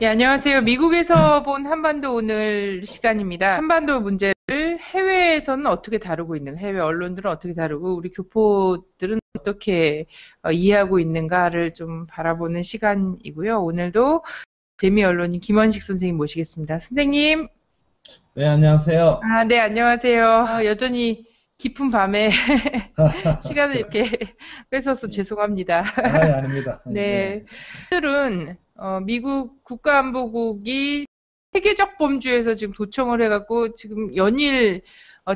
네, 안녕하세요. 미국에서 본 한반도 오늘 시간입니다. 한반도 문제를 해외에서는 어떻게 다루고 있는가, 해외 언론들은 어떻게 다루고, 우리 교포들은 어떻게 이해하고 있는가를 좀 바라보는 시간이고요. 오늘도 재미 언론인 김원식 선생님 모시겠습니다. 선생님. 네, 안녕하세요. 네, 안녕하세요. 여전히 깊은 밤에 시간을 이렇게 뺏어서 죄송합니다. 아닙니다. 네. 오늘은 미국 국가안보국이 세계적 범주에서 지금 도청을 해갖고 지금 연일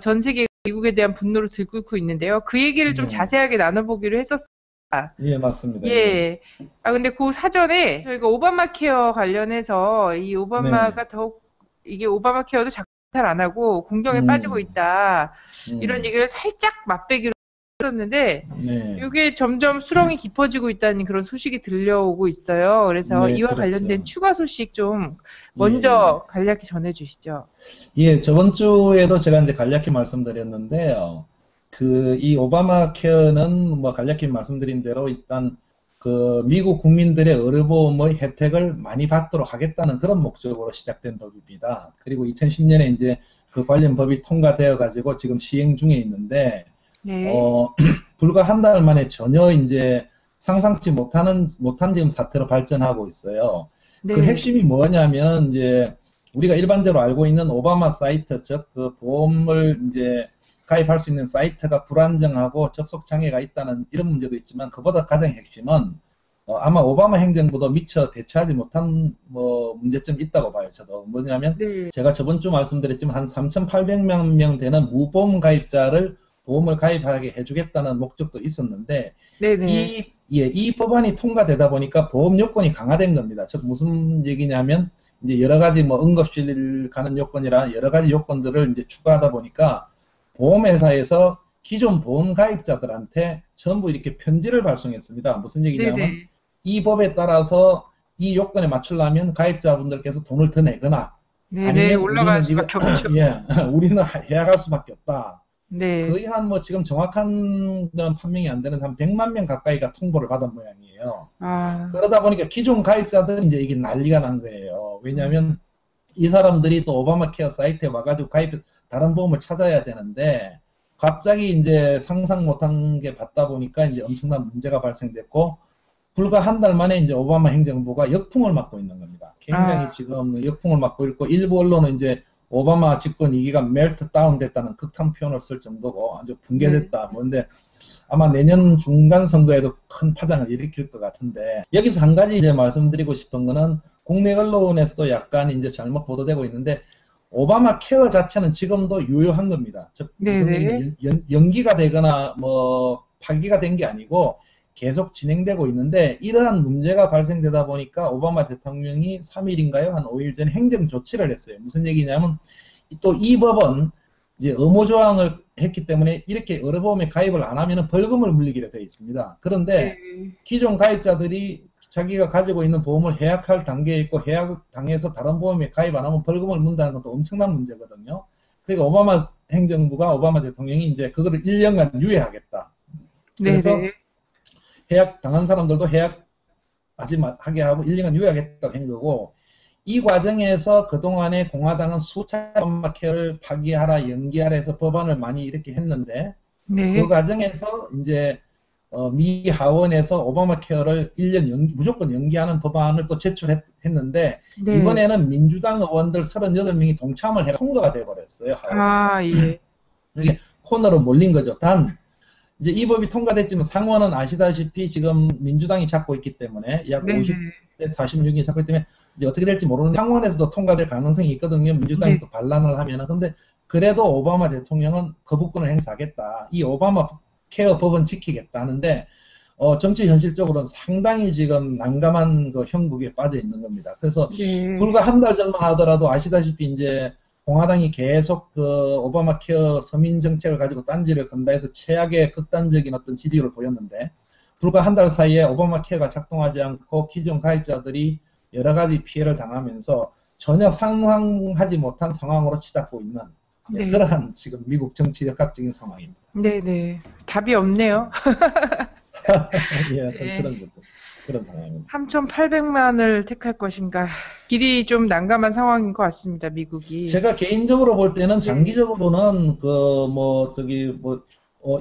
전 세계 미국에 대한 분노를 들끓고 있는데요. 그 얘기를 좀 자세하게 나눠보기로 했었습니다. 예, 맞습니다. 예. 근데 그 사전에 저희가 오바마 케어 관련해서 이 오바마가 더욱 이게 오바마 케어도 잘 안 하고 공경에 빠지고 있다. 이런 얘기를 살짝 맛배기로 했었는데 이게 점점 수렁이 깊어지고 있다는 그런 소식이 들려오고 있어요. 그래서 이와 관련된 추가 소식 좀 먼저 간략히 전해주시죠. 예, 저번 주에도 제가 이제 간략히 말씀드렸는데요. 이 오바마 케어는 뭐 간략히 말씀드린 대로 일단 그 미국 국민들의 의료보험의 혜택을 많이 받도록 하겠다는 그런 목적으로 시작된 법입니다. 그리고 2010년에 이제 그 관련 법이 통과되어 가지고 지금 시행 중에 있는데 불과 한 달 만에 전혀 이제 상상치 못한 지금 사태로 발전하고 있어요. 그 핵심이 뭐냐면 이제 우리가 일반적으로 알고 있는 오바마 사이트, 즉 그 보험을 이제 가입할 수 있는 사이트가 불안정하고 접속 장애가 있다는 이런 문제도 있지만 그보다 가장 핵심은 아마 오바마 행정부도 미처 대처하지 못한 문제점이 있다고 봐요. 저도 뭐냐면 제가 저번 주 말씀드렸지만 한 3,800만 명 되는 무보험 가입자를 보험을 가입하게 해주겠다는 목적도 있었는데 이 법안이 통과되다 보니까 보험 요건이 강화된 겁니다. 즉 무슨 얘기냐면 이제 여러 가지 응급실 가는 요건이라 여러 가지 요건들을 이제 추가하다 보니까 보험회사에서 기존 보험 가입자들한테 전부 이렇게 편지를 발송했습니다. 무슨 얘기냐면 이 법에 따라서 이 요건에 맞추려면 가입자분들께서 돈을 더 내거나 아니면 우리는 해약할 수밖에 없다. 거의 한 지금 정확한 판명이 안 되는 한 100만 명 가까이가 통보를 받은 모양이에요. 그러다 보니까 기존 가입자들은 이제 이게 난리가 난 거예요. 왜냐하면 이 사람들이 또 오바마 케어 사이트에 와가지고 다른 보험을 찾아야 되는데 갑자기 이제 상상 못한 게 받다 보니까 이제 엄청난 문제가 발생됐고 불과 한 달 만에 이제 오바마 행정부가 역풍을 맞고 있는 겁니다. 굉장히 지금 역풍을 맞고 있고 일부 언론은 이제 오바마 집권 2기가 멜트 다운 됐다는 극한 표현을 쓸 정도고 아주 붕괴됐다. 뭔데 아마 내년 중간 선거에도 큰 파장을 일으킬 것 같은데 여기서 한 가지 이제 말씀드리고 싶은 거는 국내 언론에서도 약간 이제 잘못 보도되고 있는데 오바마 케어 자체는 지금도 유효한 겁니다. 즉 무슨 얘기는 연기가 되거나 파기가 된 게 아니고 계속 진행되고 있는데 이러한 문제가 발생되다 보니까 오바마 대통령이 3일인가요? 한 5일 전에 행정 조치를 했어요. 무슨 얘기냐면 또 이 법은 이제 의무 조항을 했기 때문에 이렇게 의료보험에 가입을 안 하면 벌금을 물리기로 되어 있습니다. 그런데 기존 가입자들이 자기가 가지고 있는 보험을 해약할 단계에 있고 해약당해서 다른 보험에 가입 안 하면 벌금을 문다는 것도 엄청난 문제거든요. 그러니까 오바마 행정부가 오바마 대통령이 이제 그거를 1년간 유예하겠다. 그래서 해약 당한 사람들도 해약하게 하고 1년간 유예하겠다고 한 거고 이 과정에서 그동안에 공화당은 수차례 오바마 케어를 파기하라 연기하라 해서 법안을 많이 이렇게 했는데 그 과정에서 이제 미 하원에서 오바마 케어를 1년 무조건 연기하는 법안을 또 제출했는데 이번에는 민주당 의원들 38명이 동참을 해서 통과가 돼버렸어요. 하원에서. 이게 코너로 몰린 거죠. 단 이제 이 법이 통과됐지만 상원은 아시다시피 지금 민주당이 잡고 있기 때문에 약 50대 46이 잡고 있기 때문에 이제 어떻게 될지 모르는데 상원에서도 통과될 가능성이 있거든요. 민주당이 또 반란을 하면은. 근데 그래도 오바마 대통령은 거부권을 행사하겠다. 이 오바마 케어 법은 지키겠다 하는데 정치 현실적으로는 상당히 지금 난감한 그 형국에 빠져 있는 겁니다. 그래서 불과 한 달 전만 하더라도 아시다시피 이제 공화당이 계속 그 오바마 케어 서민 정책을 가지고 딴지를 건다 해서 최악의 극단적인 어떤 지지율을 보였는데 불과 한 달 사이에 오바마 케어가 작동하지 않고 기존 가입자들이 여러 가지 피해를 당하면서 전혀 상황하지 못한 상황으로 치닫고 있는 예, 네. 그러한 지금 미국 정치 역학적인 상황입니다. 네네. 답이 없네요. 예, 어떤 네. 그런 거죠. 그런 상황입니다. 3,800만을 택할 것인가. 길이 좀 난감한 상황인 것 같습니다, 미국이. 제가 개인적으로 볼 때는 네. 장기적으로는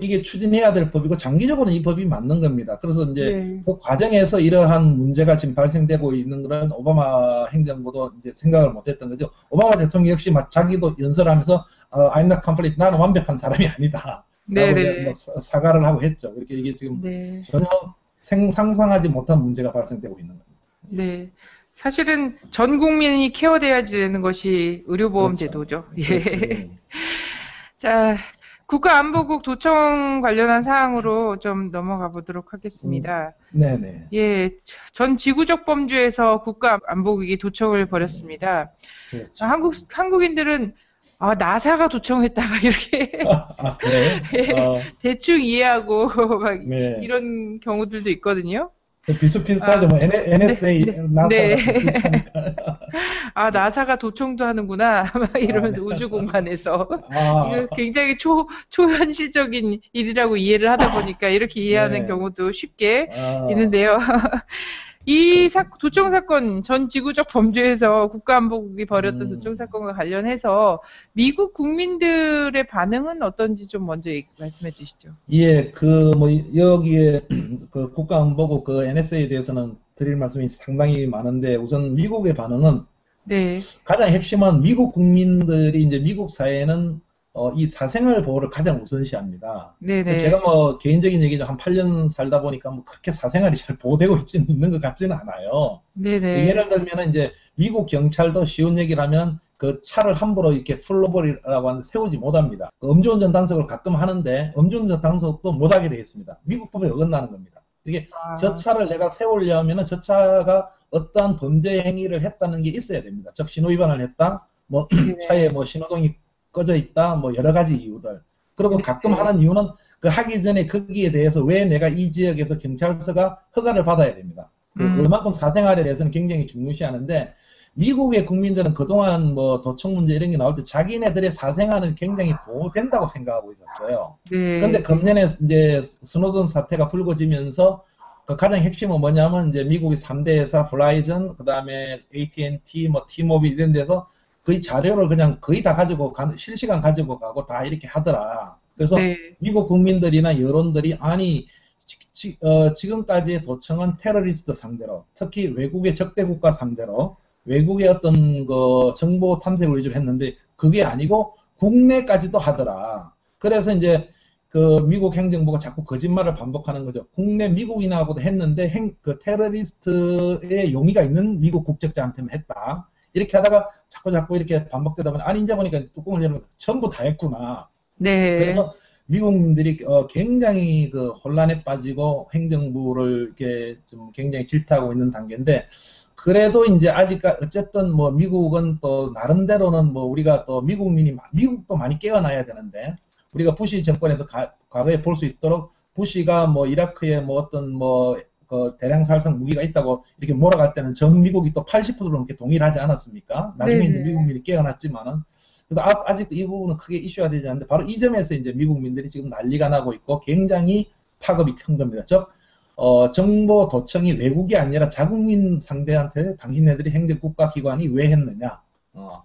이게 추진해야 될 법이고 장기적으로는 이 법이 맞는 겁니다. 그래서 이제 네. 그 과정에서 이러한 문제가 지금 발생되고 있는 거는 오바마 행정부도 이제 생각을 못했던 거죠. 오바마 대통령 역시 자기도 연설하면서 I'm not complete, 나는 완벽한 사람이 아니다. 라고 이제 뭐 네네. 사과를 하고 했죠. 그렇게 이게 지금 네. 전혀 상상하지 못한 문제가 발생되고 있는 겁니다. 네. 사실은 전 국민이 케어돼야지 되는 것이 의료보험 그렇죠. 제도죠. 그렇죠. 예. 예. 자, 국가안보국 도청 관련한 사항으로 좀 넘어가 보도록 하겠습니다. 네네. 예, 전 지구적 범주에서 국가안보국이 도청을 벌였습니다. 그렇죠. 한국인들은 나사가 도청했다 막 이렇게 그래요? 예, 대충 이해하고 막 네. 이런 경우들도 있거든요. 비슷비슷하죠. 아, 뭐 네, NSA, 네, 네. 나사가 비슷비슷하니까. 나사가 도청도 하는구나. 막 네. 이러면서 우주 공간에서. 이거 아, 굉장히 초현실적인 일이라고 이해를 하다 보니까 이렇게 이해하는 네. 경우도 쉽게 아, 있는데요. 이 그렇습니다. 도청 사건, 전 지구적 범죄에서 국가안보국이 벌였던 도청 음, 사건과 관련해서 미국 국민들의 반응은 어떤지 좀 먼저 말씀해 주시죠. 예, 여기에, 국가안보국 NSA에 대해서는 드릴 말씀이 상당히 많은데, 우선 미국의 반응은 네, 가장 핵심은 미국 국민들이 이제 미국 사회는 이 사생활 보호를 가장 우선시합니다. 제가 네네, 뭐 개인적인 얘기죠. 한 8년 살다 보니까 뭐 그렇게 사생활이 잘 보호되고 있는 것 같지는 않아요. 네네, 예를 들면은 이제 미국 경찰도 쉬운 얘기를 하면 그 차를 함부로 이렇게 풀로버리라고 하는데 세우지 못합니다. 음주운전 단속을 가끔 하는데 음주운전 단속도 못하게 되어 있습니다. 미국 법에 어긋나는 겁니다. 이게 저 아, 차를 내가 세우려면은 저 차가 어떠한 범죄 행위를 했다는 게 있어야 됩니다. 즉 신호 위반을 했다, 뭐 차에 네네, 뭐 신호등이 꺼져 있다, 뭐 여러 가지 이유들. 그리고 가끔 네네, 하는 이유는 그 하기 전에 거기에 대해서 왜 내가 이 지역에서 경찰서가 허가를 받아야 됩니다. 음, 그만큼 사생활에 대해서는 굉장히 중요시하는데 미국의 국민들은 그동안 뭐 도청 문제 이런 게 나올 때 자기네들의 사생활은 굉장히 보호된다고 생각하고 있었어요. 그런데 네, 금년에 이제 스노든 사태가 불거지면서 그 가장 핵심은 뭐냐면 이제 미국의 3대 회사 플라이전, 그 다음에 AT&T, 뭐 T모빌 이런 데서 거의 자료를 그냥 거의 다 가지고 실시간 가지고 가고 다 이렇게 하더라. 그래서 네, 미국 국민들이나 여론들이 아니 지금까지의 도청은 테러리스트 상대로, 특히 외국의 적대 국가 상대로 외국의 어떤 그 정보 탐색을 위주로 했는데 그게 아니고 국내까지도 하더라. 그래서 이제 그 미국 행정부가 자꾸 거짓말을 반복하는 거죠. 국내 미국인하고도 했는데 그 테러리스트의 용의가 있는 미국 국적자한테만 했다. 이렇게 하다가 자꾸 이렇게 반복되다 보니 아니 이제 보니까 뚜껑을 열면 전부 다 했구나. 네, 그래서 미국민들이 굉장히 그 혼란에 빠지고 행정부를 이렇게 좀 굉장히 질타하고 있는 단계인데 그래도 이제 아직까지 어쨌든 뭐 미국은 또 나름대로는 뭐 우리가 또 미국도 많이 깨어나야 되는데 우리가 부시 정권에서 과거에 볼 수 있도록 부시가 뭐 이라크에 뭐 어떤 그 대량 살상 무기가 있다고 이렇게 몰아갈 때는 전 미국이 또 80% 넘게 동의를 하지 않았습니까? 나중에 이제 네네. 미국민이 깨어났지만은 근데 아직도 이 부분은 크게 이슈가 되지 않는데 바로 이 점에서 이제 미국민들이 지금 난리가 나고 있고 굉장히 파급이 큰 겁니다. 즉 정보 도청이 외국이 아니라 자국민 상대한테 당신네들이 행정국가기관이 왜 했느냐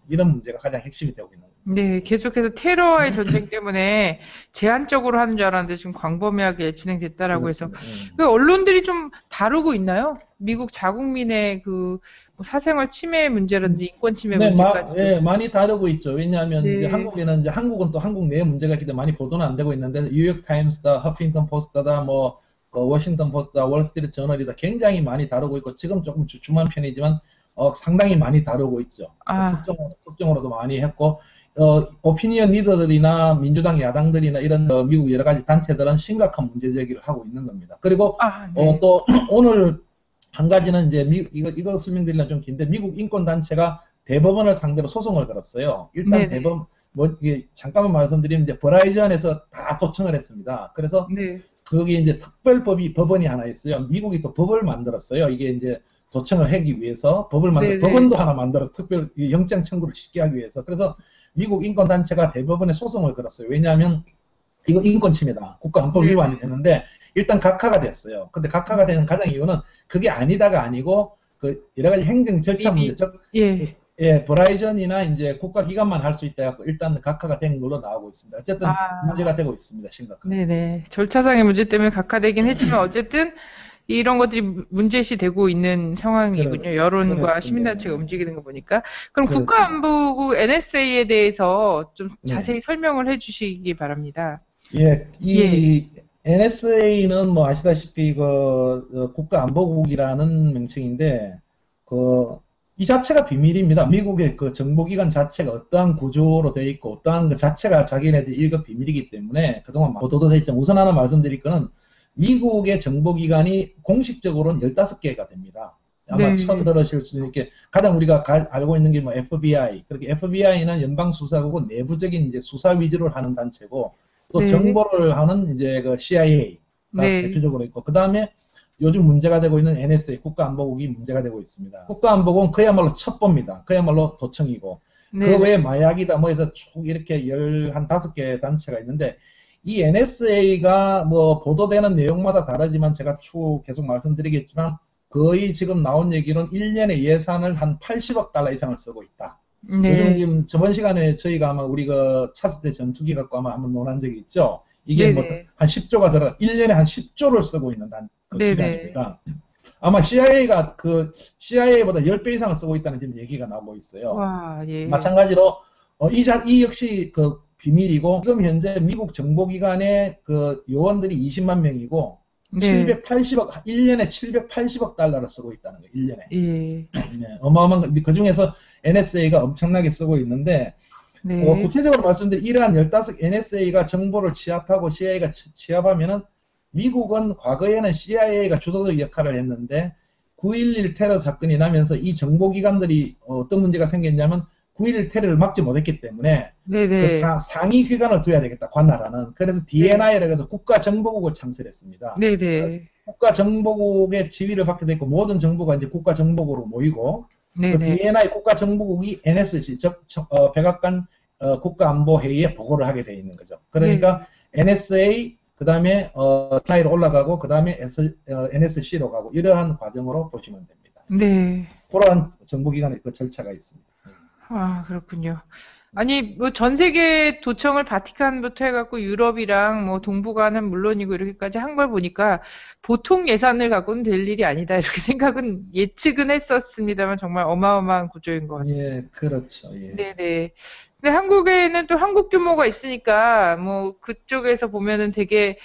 이런 문제가 가장 핵심이 되고 있는 겁니다. 네, 계속해서 테러와의 전쟁 때문에 제한적으로 하는 줄 알았는데 지금 광범위하게 진행됐다라고 해서 그렇습니다. 그 언론들이 좀 다루고 있나요? 미국 자국민의 뭐 사생활 침해 문제라든지 인권 침해 네, 문제까지도. 예, 많이 다루고 있죠. 왜냐하면 이제 네, 한국은 또 한국 내 문제가 있기 때문에 많이 보도는 안 되고 있는데 뉴욕 타임스다, 허핑턴 포스트다, 뭐 워싱턴 포스트다, 월스트리트 저널이다 굉장히 많이 다루고 있고 지금 조금 주춤한 편이지만 상당히 많이 다루고 있죠. 아, 특정으로도 많이 했고 오피니언 리더들이나 민주당 야당들이나 이런 미국 여러 가지 단체들은 심각한 문제 제기를 하고 있는 겁니다. 그리고 네, 또 오늘 한 가지는 이제 이거 설명드리려면 좀 긴데 미국 인권 단체가 대법원을 상대로 소송을 걸었어요. 일단 네네, 이게 잠깐만 말씀드리면 이제 버라이전에서 다 도청을 했습니다. 그래서 네, 거기에 이제 법원이 하나 있어요. 미국이 또 법을 만들었어요. 이게 이제 도청을 하기 위해서 네네, 법원도 하나 만들어서 영장 청구를 쉽게 하기 위해서. 그래서 미국 인권단체가 대법원에 소송을 걸었어요. 왜냐하면 이거 인권 침해다. 국가안보 위반이 되는데 일단 각하가 됐어요. 근데 각하가 되는 가장 이유는 그게 아니다가 아니고 그 여러 가지 행정 절차 문제, 즉 버라이전이나 이제 국가기관만 할 수 있다 해서 일단 각하가 된 걸로 나오고 있습니다. 어쨌든 문제가 되고 있습니다. 심각하게. 네네. 절차상의 문제 때문에 각하되긴 했지만 어쨌든 이런 것들이 문제시 되고 있는 상황이군요. 여론과 그렇습니다. 시민단체가 움직이는 거 보니까. 그럼 그렇습니다. 국가안보국 NSA에 대해서 좀 자세히 설명을 해주시기 바랍니다. 예, 이 NSA는 뭐 아시다시피 국가안보국이라는 명칭인데 이 자체가 비밀입니다. 미국의 그 정보기관 자체가 어떠한 구조로 되어 있고 어떠한 그 자체가 자기네들 일급 비밀이기 때문에 그동안 보도도 되어 있지만 우선 하나 말씀드릴 거는 미국의 정보기관이 공식적으로는 15개가 됩니다. 아마 처음 들으실 수 있는 게 가장 우리가 알고 있는 게 뭐 FBI. 그렇게 FBI는 연방수사국은 내부적인 이제 수사 위주로 하는 단체고 또 정보를 하는 이제 그 CIA가 대표적으로 있고 그 다음에 요즘 문제가 되고 있는 NSA 국가안보국이 문제가 되고 있습니다. 국가안보국은 그야말로 첩보입니다. 그야말로 도청이고 그 외에 마약이다 뭐 해서 쭉 이렇게 15개 단체가 있는데 이 NSA가 뭐 보도되는 내용마다 다르지만 제가 쭉 계속 말씀드리겠지만 거의 지금 나온 얘기는 1년에 예산을 한 80억 달러 이상을 쓰고 있다. 요즘 지금 저번 시간에 저희가 아마 우리 그 차세대 전투기 갖고 아마 한번 논한 적이 있죠. 이게 뭐 한 10조가 들어 1년에 한 10조를 쓰고 있는 기관입니다. 아마 CIA가 CIA보다 10배 이상을 쓰고 있다는 지금 얘기가 나오고 있어요. 와, 마찬가지로 이 역시 그 비밀이고 지금 현재 미국 정보기관의 그 요원들이 20만 명이고 780억 1년에 780억 달러를 쓰고 있다는 거예요. 1년에. 어마어마한 그 중에서 NSA가 엄청나게 쓰고 있는데 구체적으로 말씀드리면 이러한 15 NSA가 정보를 취합하고 CIA가 취합하면은 미국은 과거에는 CIA가 주도적 역할을 했는데 9.11 테러 사건이 나면서 이 정보기관들이 어떤 문제가 생겼냐면 9.11 테러를 막지 못했기 때문에 그 상위 기관을 둬야 되겠다, 관할하는. 그래서 DNI라고 해서 국가정보국을 창설했습니다. 국가정보국의 지위를 받게 됐고 모든 정보가 이제 국가정보국으로 모이고 그 DNI 국가정보국이 NSC, 즉 백악관 국가안보회의에 보고를 하게 돼 있는 거죠. 그러니까 NSA 그 다음에 DNI로 올라가고 그 다음에 NSC로 가고 이러한 과정으로 보시면 됩니다. 그러한 정보기관의 그 절차가 있습니다. 아, 그렇군요. 아니, 뭐 전 세계 도청을 바티칸부터 해갖고 유럽이랑 뭐 동북아는 물론이고 이렇게까지 한 걸 보니까 보통 예산을 갖고는 될 일이 아니다 이렇게 생각은 예측은 했었습니다만 정말 어마어마한 구조인 것 같습니다. 예, 그렇죠. 예. 네네. 근데 한국에는 또 한국 규모가 있으니까 뭐 그쪽에서 보면은 되게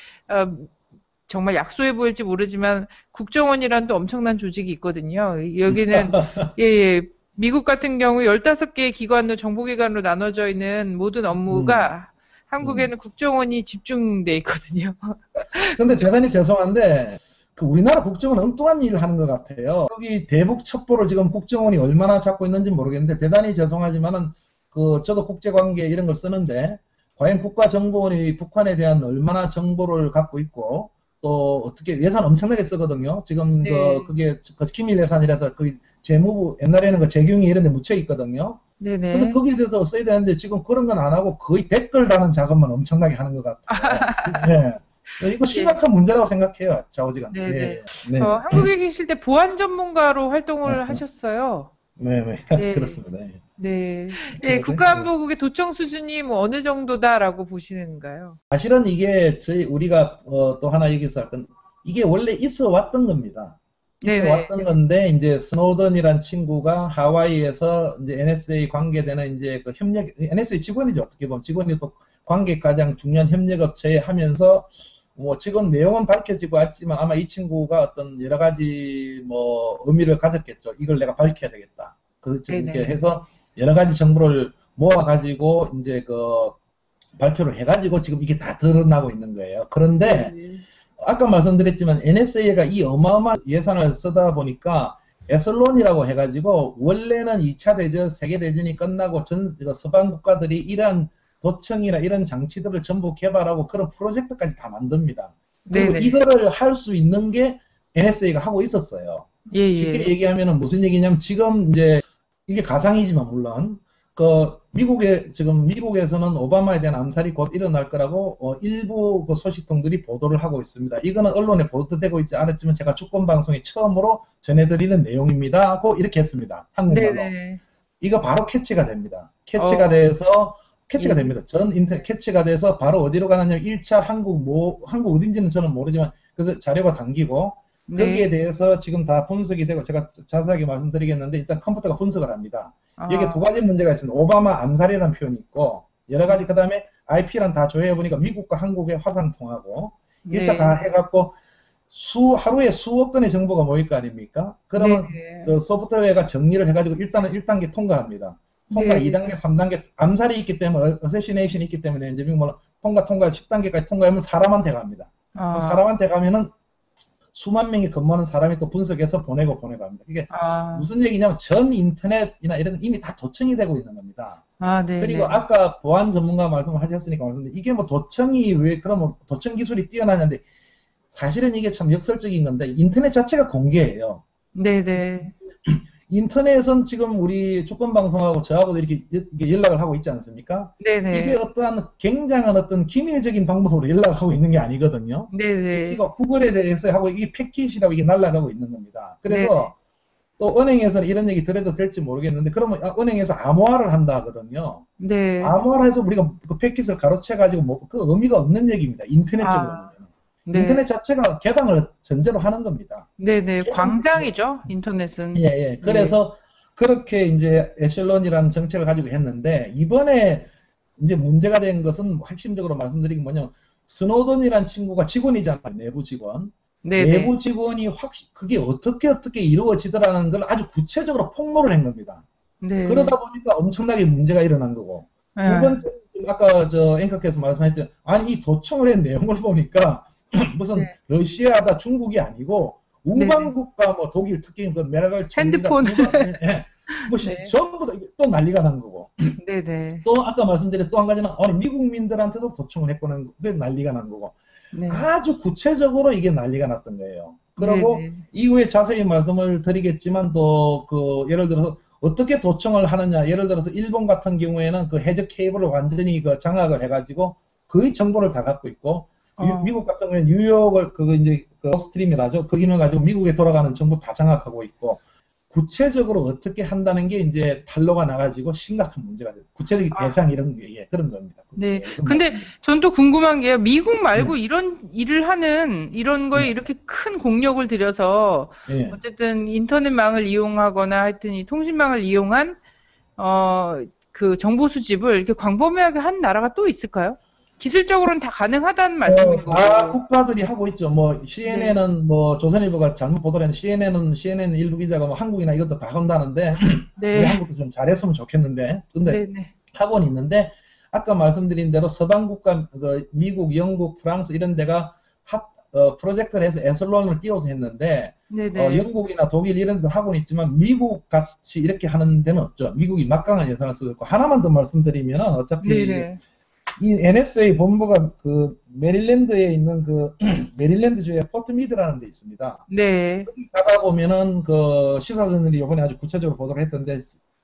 정말 약소해 보일지 모르지만 국정원이란 또 엄청난 조직이 있거든요. 여기는 미국 같은 경우 15개의 기관으로 정보기관으로 나눠져 있는 모든 업무가 한국에는 국정원이 집중돼 있거든요. 근데 대단히 죄송한데 우리나라 국정원 엉뚱한 일을 하는 것 같아요. 여기 대북 첩보를 지금 국정원이 얼마나 잡고 있는지 모르겠는데 대단히 죄송하지만은 저도 국제관계 이런 걸 쓰는데 과연 국가정보원이 북한에 대한 얼마나 정보를 갖고 있고 또 어떻게 예산 엄청나게 쓰거든요. 지금 그게 기밀 예산이라서 재무부 옛날에는 그 재경이 이런 데 묻혀 있거든요. 근데 거기에 대해서 써야 되는데 지금 그런 건 안 하고 거의 댓글 다는 작업만 엄청나게 하는 것 같아요. 이거 심각한 문제라고 생각해요. 좌우지간. 한국에 계실 때 보안 전문가로 활동을 하셨어요. 그렇습니다. 국가안보국의 도청 수준이 뭐 어느 정도다라고 보시는가요? 사실은 이게 우리가 또 하나 여기서 할 건 이게 원래 있어 왔던 겁니다. 있어 왔던 건데 이제 스노든이란 친구가 하와이에서 이제 NSA 관계되는 이제 그 NSA 직원이죠. 어떻게 보면 직원이 또 관계 가장 중요한 협력업체에 하면서 뭐 지금 내용은 밝혀지고 왔지만 아마 이 친구가 어떤 여러 가지 뭐 의미를 가졌겠죠. 이걸 내가 밝혀야 되겠다. 이렇게 해서 여러 가지 정보를 모아가지고 이제 발표를 해가지고 지금 이게 다 드러나고 있는 거예요. 그런데 아까 말씀드렸지만 NSA가 이 어마어마한 예산을 쓰다 보니까 에슬론이라고 해가지고 원래는 2차 대전, 세계대전이 끝나고 서방 국가들이 이러한 도청이나 이런 장치들을 전부 개발하고 그런 프로젝트까지 다 만듭니다. 그리고 이거를 할 수 있는 게 NSA가 하고 있었어요. 쉽게 얘기하면 무슨 얘기냐면 지금 이제 이게 가상이지만 물론 지금 미국에서는 오바마에 대한 암살이 곧 일어날 거라고 일부 그 소식통들이 보도를 하고 있습니다. 이거는 언론에 보도되고 있지 않았지만 제가 주권방송에 처음으로 전해드리는 내용입니다 하고 이렇게 했습니다. 한국말로. 네네. 이거 바로 캐치가 됩니다. 캐치가 돼서 캐치가 예. 됩니다. 전 인터넷 캐치가 돼서 바로 어디로 가느냐, 1차 한국 어딘지는 저는 모르지만 그래서 자료가 담기고 네. 거기에 대해서 지금 다 분석이 되고 제가 자세하게 말씀드리겠는데 일단 컴퓨터가 분석을 합니다. 여기에 두 가지 문제가 있습니다. 오바마 암살이라는 표현이 있고 여러 가지 그다음에 IP랑 다 조회해 보니까 미국과 한국의 화상 통하고 네. 1차 다 해갖고 하루에 수억 건의 정보가 모일 거 아닙니까? 그러면 네. 그 소프트웨어가 정리를 해가지고 일단은 1단계 통과합니다. 통과 네. 2단계, 3단계 암살이 있기 때문에 어세시네이션이 있기 때문에 이제 미국 말로 통과 10단계까지 통과하면 사람한테 갑니다. 그럼 사람한테 가면은 수만 명이 근무하는 사람이 또 분석해서 보내고 합니다. 이게 무슨 얘기냐면 전 인터넷이나 이런 건 이미 다 도청이 되고 있는 겁니다. 네. 그리고 아까 보안 전문가 말씀을 하셨으니까 말씀드린 이게 뭐 도청이 왜 그러면 도청 기술이 뛰어나냐는데 사실은 이게 참 역설적인 건데 인터넷 자체가 공개예요. 네네. 인터넷은 지금 우리 주권방송하고 저하고도 이렇게 연락을 하고 있지 않습니까? 네네. 이게 어떠한 굉장한 어떤 기밀적인 방법으로 연락하고 있는 게 아니거든요. 네네. 이거 구글에 대해서 하고 이게 패킷이라고 이게 날아가고 있는 겁니다. 그래서 네네. 또 은행에서는 이런 얘기 드려도 될지 모르겠는데 그러면 은행에서 암호화를 한다 하거든요. 네. 암호화를 해서 우리가 그 패킷을 가로채가지고 뭐 그 의미가 없는 얘기입니다. 인터넷적으로는. 네. 인터넷 자체가 개방을 전제로 하는 겁니다. 네네. 광장이죠, 인터넷은. 예. 그래서 그렇게 이제 에셀론이라는 정책을 가지고 했는데 이번에 이제 문제가 된 것은 핵심적으로 말씀드린 게 뭐냐면 스노든이라는 친구가 직원이잖아요. 내부 직원. 네네. 내부 직원이 그게 어떻게 이루어지더라는 걸 아주 구체적으로 폭로를 한 겁니다. 네. 그러다 보니까 엄청나게 문제가 일어난 거고. 네. 두 번째, 아까 저 앵커께서 말씀하셨던 아니 이 도청을 한 내용을 보니까 무슨 네. 러시아다 중국이 아니고 우방국가 뭐 독일 특히 그 메르켈 핸드폰. 뭐 네. 전부 다 또 난리가 난 거고. 네네. 또 아까 말씀드린 또 한 가지는 아니 미국민들한테도 도청을 했고는 그게 난리가 난 거고. 네. 아주 구체적으로 이게 난리가 났던 거예요. 그리고 네네. 이후에 자세히 말씀을 드리겠지만 또 그 예를 들어서 어떻게 도청을 하느냐. 예를 들어서 일본 같은 경우에는 그 해저 케이블을 완전히 그 장악을 해가지고 거의 정보를 다 갖고 있고 미국 같은 경우에는 뉴욕을 그거 이제 그 업스트림이라죠. 그 기능을 가지고 미국에 돌아가는 정보 다 장악하고 있고 구체적으로 어떻게 한다는 게 이제 탄로가 나가지고 심각한 문제가 돼요. 구체적인 대상 이런 게 그런 겁니다. 네. 근데 전 또 궁금한 게요. 미국 말고 이런 일을 하는 이런 거에 이렇게 큰 공력을 들여서 어쨌든 인터넷망을 이용하거나 하여튼 이 통신망을 이용한 그 정보 수집을 이렇게 광범위하게 한 나라가 또 있을까요? 기술적으로는 다 가능하다는 말씀인 거고. 다 국가들이 하고 있죠. 뭐 CNN은 뭐 조선일보가 잘못 보도를 했는데 CNN 일부 기자가 뭐 한국이나 이것도 다 한다는데 우리 한국도 좀 잘했으면 좋겠는데 근데 하고는 있는데 아까 말씀드린 대로 서방 국가 그 미국, 영국, 프랑스 이런 데가 프로젝트를 해서 에슬론을 띄워서 했는데 영국이나 독일 이런 데도 하고는 있지만 미국 같이 이렇게 하는 데는 없죠. 미국이 막강한 예산을 쓰고 있고 하나만 더 말씀드리면 어차피 이 NSA 본부가 그 메릴랜드에 있는 그 메릴랜드주의 포트미드라는 데 있습니다. 네. 거기 가다 보면은 그 시사전들이 이번에 아주 구체적으로 보도를 했던데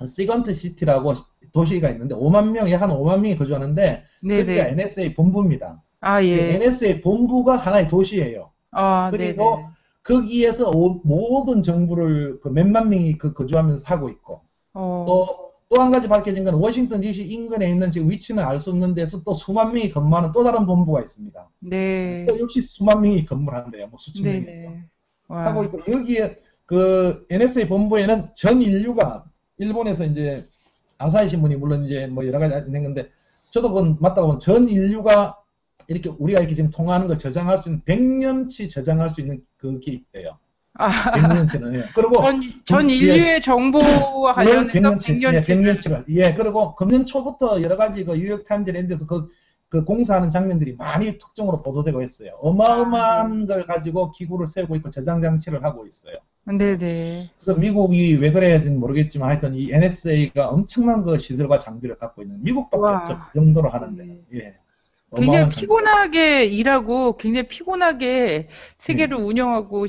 시건트 시티라고 도시가 있는데 5만 명이 한 5만 명이 거주하는데 거기가 NSA 본부입니다. NSA 본부가 하나의 도시예요. 그리고 거기에서 모든 정부를 그 몇만 명이 거주하면서 하고 있고 또 한 가지 밝혀진 건 워싱턴 DC 인근에 있는 지금 위치는 알 수 없는 데서 또 수만 명이 근무하는 또 다른 본부가 있습니다. 네. 또 역시 수만 명이 근무를 한대요. 뭐 수천 명에서. 하고 있고 여기에 그 NSA 본부에는 전 인류가 일본에서 이제 아사히 신문이 물론 이제 뭐 여러 가지 했는데 저도 그건 맞다고 보면 전 인류가 이렇게 우리가 이렇게 지금 통화하는 걸 저장할 수 있는 100년치 저장할 수 있는 그게 있대요. 100년치는 그리고 전 인류의 정보와 관련해서 100년치가 그리고 금년 초부터 여러 가지 그 뉴욕 타임즈 이런 데서 그 공사하는 장면들이 많이 특정으로 보도되고 있어요. 어마어마한 걸 가지고 기구를 세우고 있고 저장 장치를 하고 있어요. 네네. 그래서 미국이 왜 그래야지는 모르겠지만 하여튼 이 NSA가 엄청난 그 시설과 장비를 갖고 있는 미국밖에 없죠. 그 정도로 하는데. 굉장히 어마어마한 장비가. 피곤하게 일하고 굉장히 피곤하게 세계를 예. 운영하고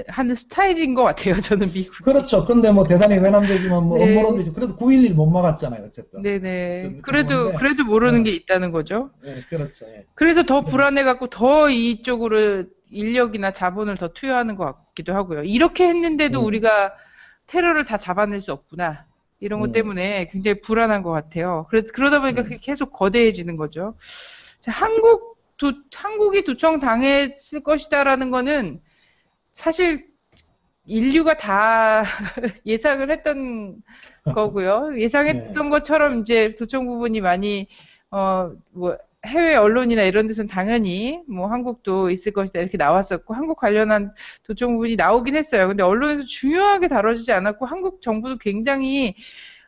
하는 스타일인 것 같아요. 저는 미국이. 그렇죠. 근데 뭐 대단히 외람되지만 뭐 네, 음모론도 있죠. 그래도 9.11 못 막았잖아요. 어쨌든. 네네. 좀 그런데, 그래도 모르는 게 어, 있다는 거죠. 예, 그렇죠. 예. 그래서 더 근데, 불안해갖고 더 이쪽으로 인력이나 자본을 더 투여하는 것 같기도 하고요. 이렇게 했는데도 음, 우리가 테러를 다 잡아낼 수 없구나. 이런 것 음, 때문에 굉장히 불안한 것 같아요. 그러다 보니까 그게 음, 계속 거대해지는 거죠. 자, 한국이 도청당했을 것이다라는 거는 사실 인류가 다 예상을 했던 거고요. 예, 예상했던 것처럼 이제 도청 부분이 많이 뭐 해외 언론이나 이런 데서는 당연히 뭐 한국도 있을 것이다 이렇게 나왔었고 한국 관련한 도청 부분이 나오긴 했어요. 근데 언론에서 중요하게 다뤄지지 않았고 한국 정부도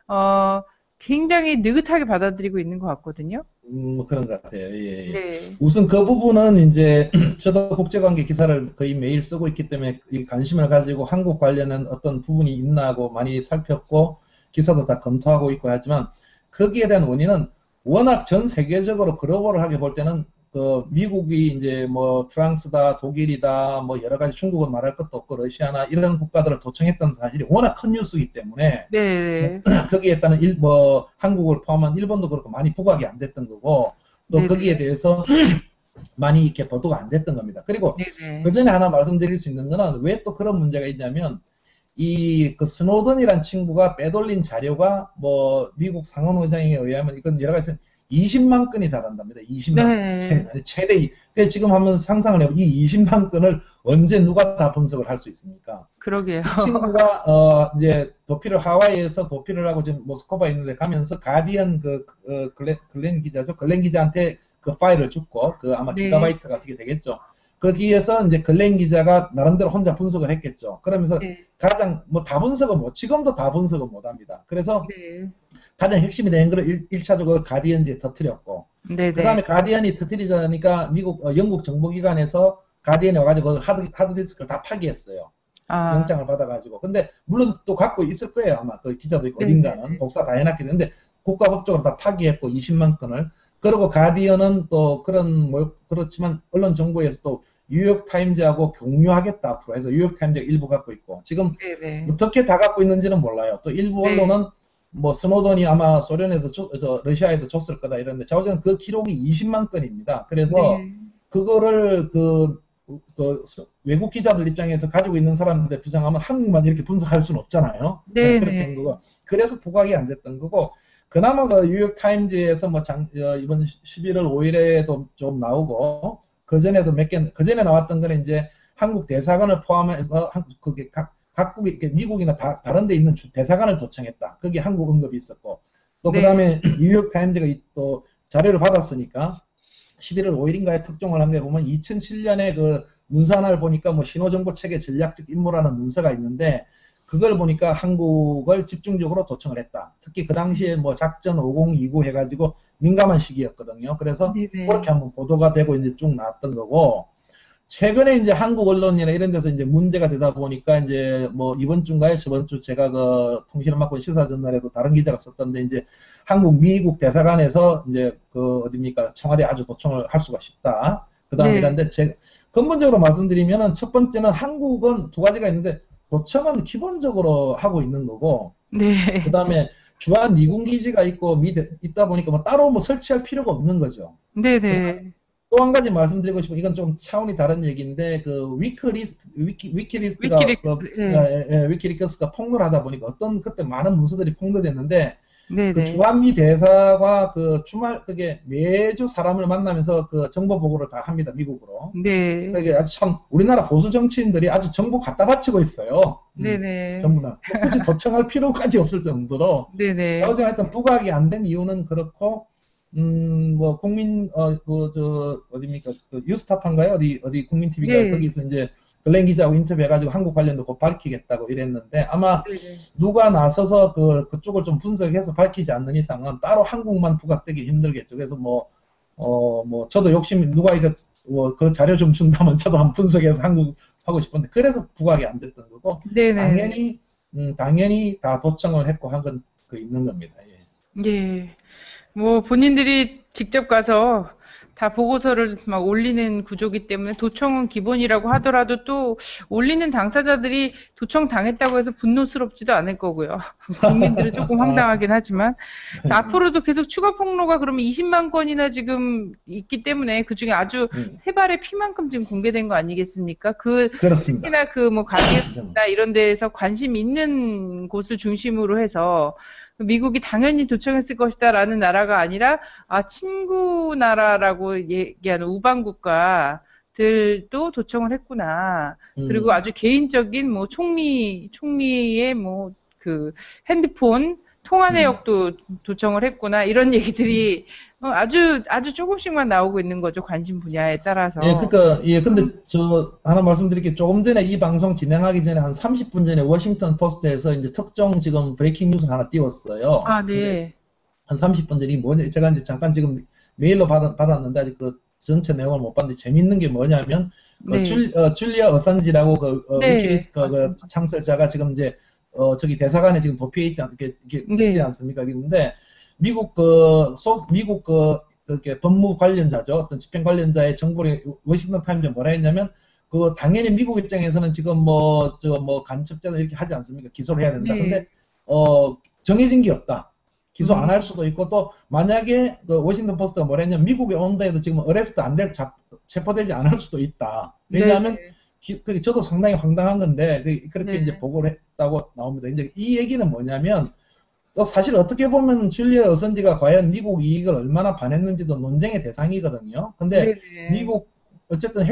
어 굉장히 느긋하게 받아들이고 있는 것 같거든요. 뭐 그런 것 같아요. 예, 예. 네. 우선 그 부분은 이제 저도 국제관계 기사를 거의 매일 쓰고 있기 때문에 이 관심을 가지고 한국 관련한 어떤 부분이 있나 하고 많이 살폈고 기사도 다 검토하고 있고 하지만 거기에 대한 원인은 워낙 전 세계적으로 글로벌하게 볼 때는 그 미국이 이제 뭐 프랑스다, 독일이다, 뭐 여러 가지 중국은 말할 것도 없고 러시아나 이런 국가들을 도청했던 사실이 워낙 큰 뉴스이기 때문에 네. 거기에 따른 뭐 한국을 포함한 일본도 그렇고 많이 부각이 안 됐던 거고 또 네네. 거기에 대해서 많이 이렇게 보도가 안 됐던 겁니다. 그리고 그 네네. 전에 하나 말씀드릴 수 있는 거는 왜 또 그런 문제가 있냐면 이 그 스노든이란 친구가 빼돌린 자료가 뭐 미국 상원의장에 의하면 이건 여러 가지 20만 건이 달한답니다. 20만 건. 네. 최대. 그래서 지금 한번 상상을 해보면 이 20만 건을 언제 누가 다 분석을 할 수 있습니까? 그러게요. 이 친구가 이제 도피를 하와이에서 도피를 하고 지금 모스크바에 있는데 가면서 가디언 글렌 기자죠. 글렌 기자한테 그 파일을 줬고 그 아마 네. 기가바이트 같은 게 되겠죠. 거기에서 이제 글렌 기자가 나름대로 혼자 분석을 했겠죠. 그러면서 네. 가장 뭐 다 분석은 못 지금도 다 분석은 못 합니다. 그래서 네. 가장 핵심이 되는 거를 1차적으로 가디언지에 터뜨렸고 그 네네. 다음에 가디언이 터뜨리자니까 미국 영국 정보기관에서 가디언에 와가지고 그 하드디스크를 다 파기했어요. 아, 영장을 받아가지고. 근데 물론 또 갖고 있을 거예요. 아마 그 기자도 있고 어딘가는 네네네. 복사 다 해놨겠는데 국가법적으로 다 파기했고 20만 건을. 그리고 가디언은 또 그런 뭐 그렇지만 언론 정보에서 또 뉴욕 타임즈하고 공유하겠다 앞으로 해서 뉴욕 타임즈가 일부 갖고 있고 지금 네네. 어떻게 다 갖고 있는지는 몰라요. 또 일부 네. 언론은 뭐 스노던이 아마 소련에도 러시아에도 줬을 거다 이러는데 자우지간 그 기록이 20만 건입니다. 그래서 네. 그거를 그 외국 기자들 입장에서 가지고 있는 사람들 주장하면 한국만 이렇게 분석할 수는 없잖아요. 네, 그렇게 한 네네. 거고. 그래서 부각이 안 됐던 거고. 그나마 그 뉴욕 타임즈에서 뭐 이번 11월 5일에도 좀 나오고 그 전에도 그 전에 나왔던 거는 이제 한국 대사관을 포함해서 그게 각국이 미국이나 다른 데 있는 대사관을 도청했다. 거기 한국 언급이 있었고 또 그 네. 다음에 뉴욕 타임즈가 또 자료를 받았으니까 11월 5일인가에 특종을 한 게 보면 2007년에 그 문서 하나를 보니까 뭐 신호정보 체계 전략적 임무라는 문서가 있는데 그걸 보니까 한국을 집중적으로 도청을 했다. 특히 그 당시에 뭐 작전 5029 해가지고 민감한 시기였거든요. 그래서 네네. 그렇게 한번 보도가 되고 이제 쭉 나왔던 거고 최근에 이제 한국 언론이나 이런 데서 이제 문제가 되다 보니까 이제 뭐 이번 주인가요? 저번 주 제가 그 통신을 맡고 시사전날에도 다른 기자가 썼던데 이제 한국 미국 대사관에서 이제 그 어딥니까? 청와대 아주 도청을 할 수가 쉽다. 그 다음에 네. 이런데 근본적으로 말씀드리면은 첫 번째는 한국은 두 가지가 있는데 도청은 기본적으로 하고 있는 거고 그 네. 다음에 주한 미군 기지가 있고 있다 보니까 뭐 따로 뭐 설치할 필요가 없는 거죠. 네네. 또 한 가지 말씀드리고 싶은 이건 좀 차원이 다른 얘기인데 그 위키리스트가 위키리크스. 네. 위키리커스가 폭로하다 보니까 어떤 그때 많은 문서들이 폭로됐는데 그 네네. 주한미 대사가 그 주말 그게 매주 사람을 만나면서 그 정보 보고를 다 합니다 미국으로. 네. 그게 아주 참 우리나라 보수 정치인들이 아주 정보 갖다 바치고 있어요. 네네. 전부 다. 뭐 굳이 도청할 필요까지 없을 정도로. 네네. 어제 하여튼 부각이 안 된 이유는 그렇고 뭐 어딥니까 그 유스타파인가요 어디 국민 TV인가요 네. 거기서 이제 글렌 기자하고 인터뷰해가지고 한국 관련도 곧 밝히겠다고 이랬는데 아마 네네. 누가 나서서 그쪽을 좀 분석해서 밝히지 않는 이상은 따로 한국만 부각되기 힘들겠죠. 그래서 뭐 저도 욕심 누가 이거 그 자료 좀 준다면 저도 한번 분석해서 한국 하고 싶은데 그래서 부각이 안 됐던 거고 네네. 당연히 다 도청을 했고 한 건 그 있는 겁니다. 예. 예. 뭐 본인들이 직접 가서 다 보고서를 막 올리는 구조기 때문에 도청은 기본이라고 하더라도 또 올리는 당사자들이 도청 당했다고 해서 분노스럽지도 않을 거고요. 국민들은 조금 황당하긴 하지만. 자, 앞으로도 계속 추가 폭로가 그러면 20만 건이나 지금 있기 때문에 그중에 아주 세 발의 피만큼 지금 공개된 거 아니겠습니까? 그렇습니다. 특히나 그 뭐 가게나 이런 데에서 관심 있는 곳을 중심으로 해서 미국이 당연히 도청했을 것이다라는 나라가 아니라 친구 나라라고 얘기하는 우방 국가들도 도청을 했구나. 그리고 아주 개인적인 뭐 총리의 뭐 그 핸드폰 통화 내역도 도청을 했구나. 이런 얘기들이 아주 조금씩만 나오고 있는 거죠. 관심 분야에 따라서. 예, 그러니까 근데 저 하나 말씀드릴게요. 조금 전에 이 방송 진행하기 전에 한 30분 전에 워싱턴 포스트에서 이제 특정 지금 브레이킹 뉴스 하나 띄웠어요. 네. 한 30분 전에 뭐냐, 제가 이제 잠깐 지금 메일로 받았는데 아직 그 전체 내용을 못 봤는데 재밌는 게 뭐냐면 줄리아 어산지라고 위키리스트 그 창설자가 지금 이제 저기 대사관에 지금 도피해 있지 않습니까? 그런데 미국 이렇게 법무 관련자죠. 어떤 집행 관련자의 정보를 워싱턴 타임즈에 뭐라 했냐면, 당연히 미국 입장에서는 지금 간첩자들 이렇게 하지 않습니까? 기소를 해야 된다. 근데, 정해진 게 없다. 기소 안 할 수도 있고, 또, 만약에, 워싱턴 포스트가 뭐라 했냐면, 미국에 온다 해도 지금 어레스트 체포되지 않을 수도 있다. 왜냐하면, 저도 상당히 황당한 건데, 그렇게 이제 보고를 했다고 나옵니다. 이제 이 얘기는 뭐냐면, 또 사실 어떻게 보면 줄리아 어선지가 과연 미국 이익을 얼마나 반했는지도 논쟁의 대상이거든요. 근데 미국 어쨌든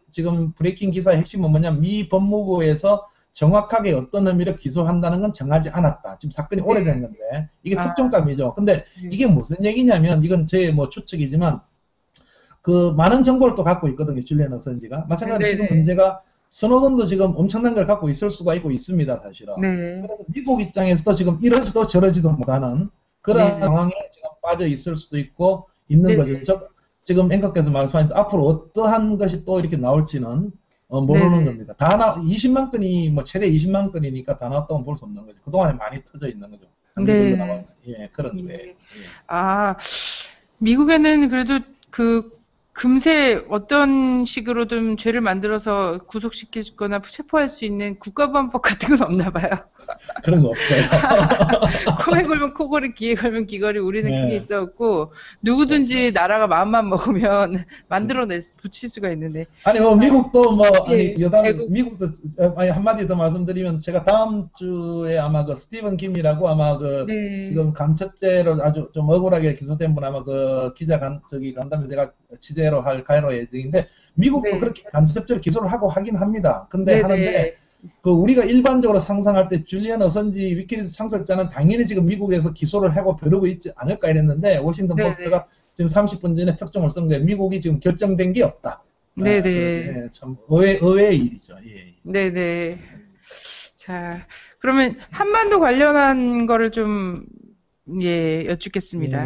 지금 브레이킹 기사의 핵심은 뭐냐면 미 법무부에서 정확하게 어떤 혐의로 기소한다는 건 정하지 않았다. 지금 사건이 오래된 건데 이게 특정감이죠. 근데 이게 무슨 얘기냐면 이건 제 추측이지만 많은 정보를 또 갖고 있거든요. 줄리안 어선지가. 마찬가지로 지금 문제가 스노든도 지금 엄청난 걸 갖고 있을 수가 있고 있습니다, 사실은. 그래서 미국 입장에서도 지금 이러지도 저러지도 못하는 그런 상황에 지금 빠져 있을 수도 있고 있는 거죠. 지금 앵커께서 말씀하신 앞으로 어떠한 것이 또 이렇게 나올지는 모르는 겁니다. 20만 건이 최대 20만 건이니까 다 나왔다고 볼 수 없는 거죠. 그동안에 많이 터져 있는 거죠. 그런데. 미국에는 그래도 금세 어떤 식으로든 죄를 만들어서 구속시키거나 체포할 수 있는 국가보안법 같은 건 없나 봐요. 그런 거 없어요. 코에 걸면 코걸이, 귀에 걸면 귀걸이 우리는 그게 있어갖고 누구든지 그렇습니다. 나라가 마음만 먹으면 붙일 수가 있는데. 아니 미국도 미국도 한마디 더 말씀드리면 제가 다음 주에 아마 스티븐 김이라고 아마 지금 간첩죄로 아주 좀 억울하게 기소된 분 아마 기자 간담회 제가 취재로 할 가이로 예정인데 미국도 그렇게 간첩죄를 기소를 하긴 합니다. 근데 하는데 우리가 일반적으로 상상할 때 줄리안 어선지 위키리스 창설자는 당연히 지금 미국에서 기소를 하고 벼르고 있지 않을까 이랬는데 워싱턴 포스트가 지금 30분 전에 특종을 쓴 거예요. 미국이 지금 결정된 게 없다. 참 의외의 일이죠. 네네. 자, 그러면 한반도 관련한 거를 좀 여쭙겠습니다.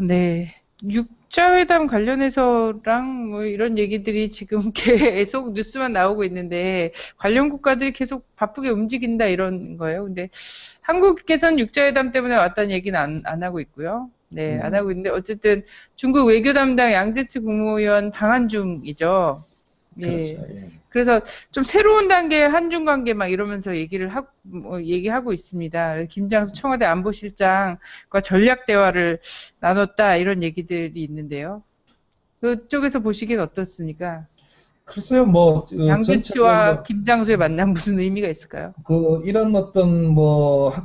네. 육자회담 관련해서랑 뭐 이런 얘기들이 지금 계속 뉴스만 나오고 있는데 관련 국가들이 계속 바쁘게 움직인다 이런 거예요. 근데 한국께서는 육자회담 때문에 왔다는 얘기는 안 하고 있고요. 안 하고 있는데 어쨌든 중국 외교 담당 양재츠 국무위원 방한 중이죠. 그렇죠. 그래서 좀 새로운 단계의 한중 관계 막 이러면서 얘기하고 있습니다. 김장수 청와대 안보실장과 전략 대화를 나눴다 이런 얘기들이 있는데요. 그쪽에서 보시기엔 어떻습니까? 글쎄요, 양재츠와 김장수의 만남 무슨 의미가 있을까요? 이런